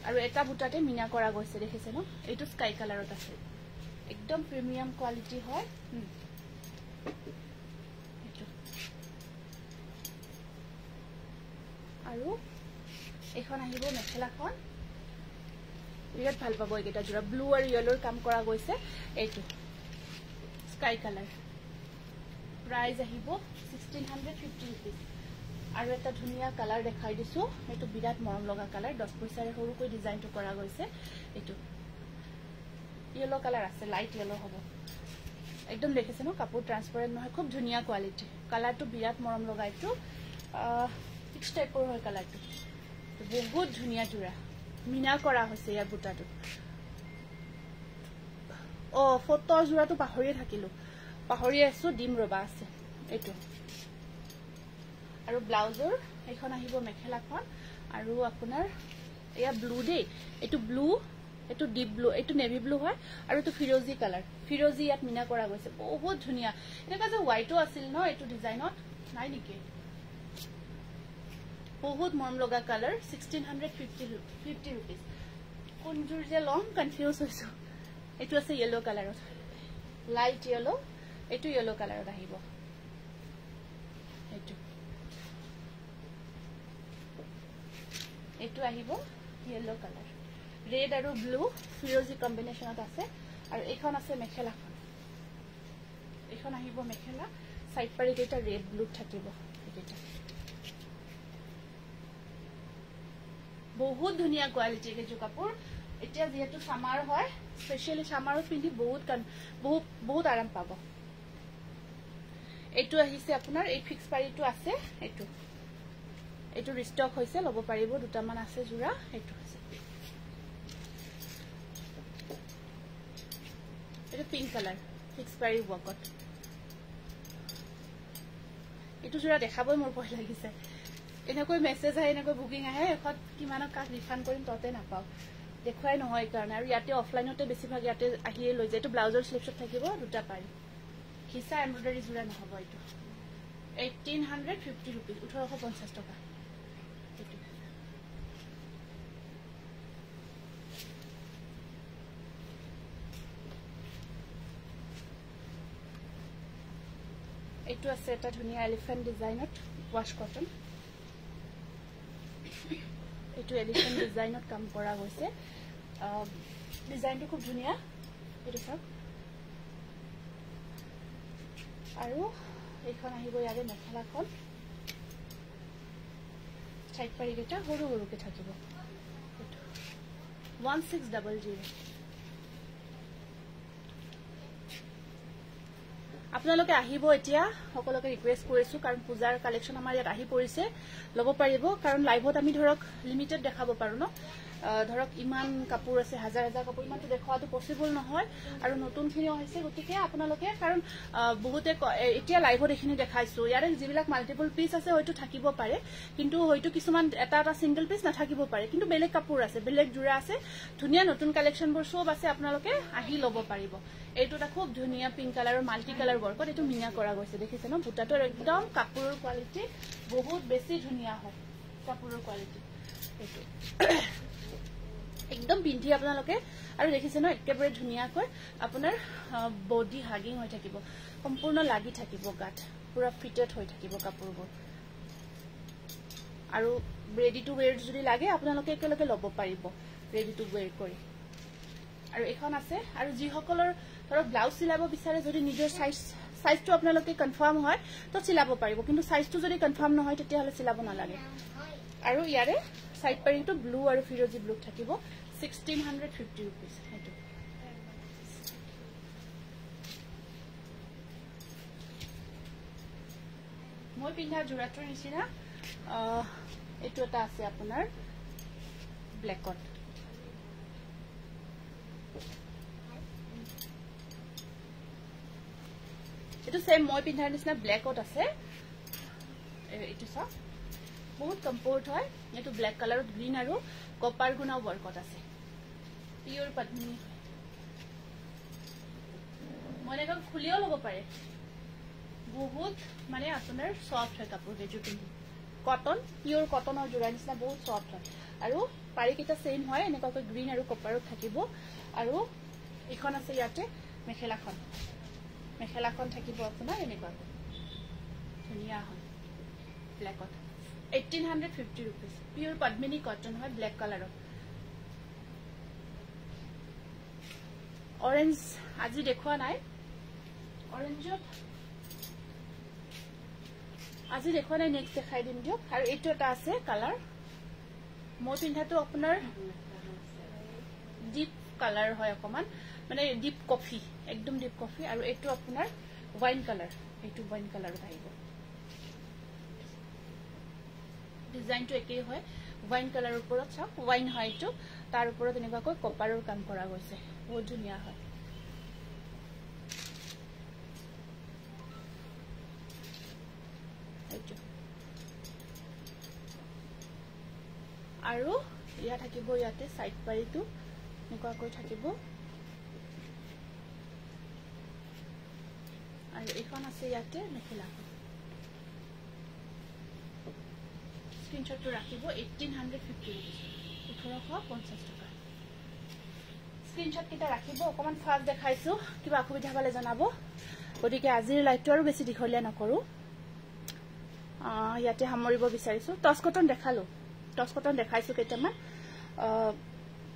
আৰু এটা বুটাতে মিনা কৰা গৈছে দেখিছে ন এটো স্কাই কালাৰত আছে एकदम प्रीमियम क्वालिटी है আৰু এখন আহিব মেখেলাখন বিৰাট ভাল পাব এইটা জোৰা ব্লু আৰু ইয়েলোৰ কাম কৰা গৈছে এইটো স্কাই কালাৰ প্ৰাইস আহিব 1650 rupees আৰু এটা ধুনিয়া কালাৰ দেখাই দিছো এইটো বিৰাট মৰম লগা কালাৰ 10 পইচাৰে সৰুকৈ ডিজাইনটো কৰা গৈছে এইটো येलो कलर আছে লাইট येलो হ'ব একদম দেখিছে ন কাপোৰ ট্ৰান্সপাৰেন্ট নহয় খুব ধুনিয়া কোৱালিটি কালাৰটো বিৰাট মৰম লগাইটো ফিক্স টাইপৰ হয় কালাৰটো বহুত ধুনিয়া জোৰা মিনা কৰা হৈছে ইয়াৰ বুটাটো ও ফটো জোৰাটো পাহৰিয়ে থাকিলো পাহৰি আছো ডিম ৰবা আছে এইটো আৰু ব্লাউজৰ এখন আহিব মেখেলাখন আৰু আপোনাৰ এয়া ব্লু দে এইটো ব্লু এটো ডিপ ব্লু এটো নেভি ব্লু হয় আৰু এটো ফিৰোজি কালাৰ ফিৰোজি ইয়াত মিনা কৰা গৈছে বহুত ধুনিয়া এনেকা যে হোৱাইটও আছিল ন এটো ডিজাইনত নাই নেকি বহুত মৰম লগা কালাৰ 1650 rupees কোনজুৰ যে লং কনফিউজ হৈছো এটো আছে येलो কালাৰত লাইট येलो এটো येलो কালাৰত আহিব এটো আহিব येलो কালাৰ red আৰু blue ফিৰোজি কম্বিনেশনত আছে আৰু এখন আছে মেখেলাখন এখন আহিব মেখেলা সাইড পাৰি এটা red blue থাকিব এটা বহুত ধুনিয়া কোৱালিটি কে কাপোৰ এতিয়া যেহেতু সামাৰ হয় স্পেশালি সামাৰত পিন্ধি বহুত আৰাম পাব এটো আহিছে আপোনাৰ এই ফিক্স পাৰিটো আছে এটো ৰিষ্টক হৈছে লব পাৰিব দুটা মান আছে জোৰা এটো আছে এটো পিঙ্ক কালাৰ ফিক্স পাৰি ওয়াকত এটো জোৰা দেখাবই মোৰ ভয় লাগিছে এনেকৈ মেসেজ আহে এনেকৈ বুকিং আহে এখন কিমানক কাক ৰিফান্ড কৰিম ততে নাপাও দেখুৱাই নহয় কাৰণ আৰু ইয়াতে অফলাইনতে বেছিভাগ ইয়াতে আহিয়ে লৈ যায় এটো ব্লাউজৰ স্লিপছত থাকিব দুটা পাৰি হিসা এমব্ৰয়ডাৰী জোৰা নহব এটো 1850 rupees 1850 টকা এটো আছে এটা ধুনিয়া এলিফ্যান্ট ডিজাইনত ওয়াশ কটন এটো এলিফ্যান্ট ডিজাইনত কাম কৰা গৈছে ডিজাইনটো খুব ধুনিয়া এটো সব আৰু এখন আহিব ইয়াৰে মেখেলাখন সাইড পাৰি এটা সৰু সৰুকে থাকিব 1600 আপোনালোকে আহিব এতিয়া সকলোকে ৰিকুৱেষ্ট কৰিছো কাৰণ পূজাৰ কালেকচন আমাৰ ইয়াত আহি পৰিছে লব পাৰিব কাৰণ লাইভত আমি ধৰক লিমিটেড দেখাব পাৰো ন ধৰক ইমান কাপোৰ আছে হাজাৰ হাজাৰ কাপোৰ ইমানটো দেখাটো পসিবল নহয় আৰু নতুনখিনিও হৈছে গতিকে আপোনালোকে কাৰণ বহুতে এতিয়া লাইভত এখিনি দেখাইছো ইয়াৰে যিবিলাক মাল্টিপল পিস আছে হয়তো থাকিব পাৰে কিন্তু হয়তো কিছুমান এটা সিঙ্গেল পিস নাথাকিব পাৰে কিন্তু বেলেগ কাপোৰ আছে বেলেগ জোৰা আছে ধুনিয়া নতুন কালেকচন বোৰ সব আছে আপোনালোকে আহি লব পাৰিব এইটোটা খুব ধুনিয়া পিঙ্ক কালাৰৰ মাল্টি কালাৰ ওয়াৰ্কত এটো মিনা কৰা গৈছে দেখিছে ন বুটাটোৰ একদম কাপোৰৰ কোৱালিটি বহুত বেছি ধুনিয়া হয় কাপোৰৰ কোৱালিটি এটো একদম পিন্ধি আপোনালোকে আৰু দেখিছে ন একেবাৰে ধুনিয়াকৈ আপোনাৰ বডি হাগিং হৈ থাকিব সম্পূৰ্ণ লাগি থাকিব গাত পুৰা ফিটেড হৈ থাকিব কাপোৰবোৰ আৰু ৰেডি টু ওয়্যাৰ যদি লাগে আপোনালোকে একেলগে লব পাৰিব ৰেডি টু ওয়্যাৰ কৰি আৰু এখন আছে আৰু যি সকলৰ ধৰক ব্লাউজ চিলাব বিচাৰে যদি নিজৰ সাইজটো আপোনালোকে কনফাৰ্ম হয় তো চিলাব পাৰিব কিন্তু সাইজটো যদি কনফাৰ্ম নহয় তেতিয়া হলে চিলাব নালাগে আৰু ইয়াৰে সাইড পাৰিটো ব্লু আৰু ফিৰোজি ব্লু থাকিব 1650 rupees. Eto. Moi pindha jurator nisina. Eto eta ase apunar black on. Eto same moi pindha nisina black out ase. Eto sa बहुत कंफर्ट है ये तो ब्लैक कलर ग्रीन और कॉपर गुना वर्कआउट আছে pure পদ্মিনী মনে কম খুলিও লব পারে বহুত মানে আপনার সফট হয় কাপড় হেজু পিন্ধি কটন পিওর কটনৰ জোৰা নিচিনা বহুত সফট হয় আৰু পাৰি কিটা সেম হয় এনেকৈ গ্ৰীন আৰু কপাৰত থাকিব আৰু এখন আছে ইয়াতে মেখেলাখন থাকিব আপোনাৰ এনেকৈ ধুনিয়া হয় ব্ল্যাকত 1850 rupees. Pure Padmini cotton है black color. Orange आजी देखो ना orange आजी देखो ना next दिखाई दिन जो और एक तो टासे color मोट इन्हें तो अपना deep color है कमान मैंने deep coffee एकदम deep coffee और एक तो अपना wine color उठाएगा ডিজাইন তো একেই হয় ওয়াইন কালার উপৰত চাওক ওয়াইন হয় তো তাৰ উপৰত এনেকৈ কপাৰৰ কাম কৰা গৈছে বহুত ধুনিয়া হয় এইটো আৰু ইয়া থাকিব ইয়াতে সাইড পাৰিটো এনেকৈ থাকিব আৰু এখন আছে ইয়াতে মেখেলা स्क्रीनशॉट तो राखिबो 1850 1850 টাকা स्क्रीनशॉट किटा राखिबो অকমান ফাস্ট দেখাইছো কিবা অসুবিধা হলে জনাবো গতিকে আজিৰ লাইভটো আৰু বেছি দিখলিয়া নকৰো ইয়াতে হামৰিব বিচাৰিছো টস কটন দেখাইছো কেটামান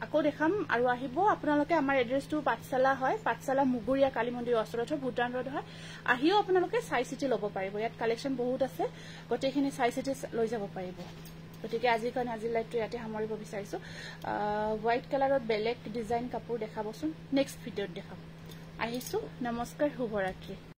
আকৌ দেখাম আৰু আহিব আপোনালোকে আমাৰ এড্ৰেছটো পাঠশালা হয় পাঠশালা মুগুৰিয়া কালী মন্দিৰ ওচৰত ভুটান ৰোড হয় আহিও আপোনালোকে চাই চিটি লব পাৰিব ইয়াত কালেকচন বহুত আছে গটেখিনি চাই চিটি লৈ যাব পাৰিব গতিকে আজিৰ লাইভটো ইয়াতে হামৰিব বিচাৰিছো হোৱাইট কালাৰত বেলেগ ডিজাইন কাপোৰ দেখাবচোন নেক্সট ভিডিঅ'ত দেখাম আহিছো নমস্কাৰ শুভৰাত্ৰি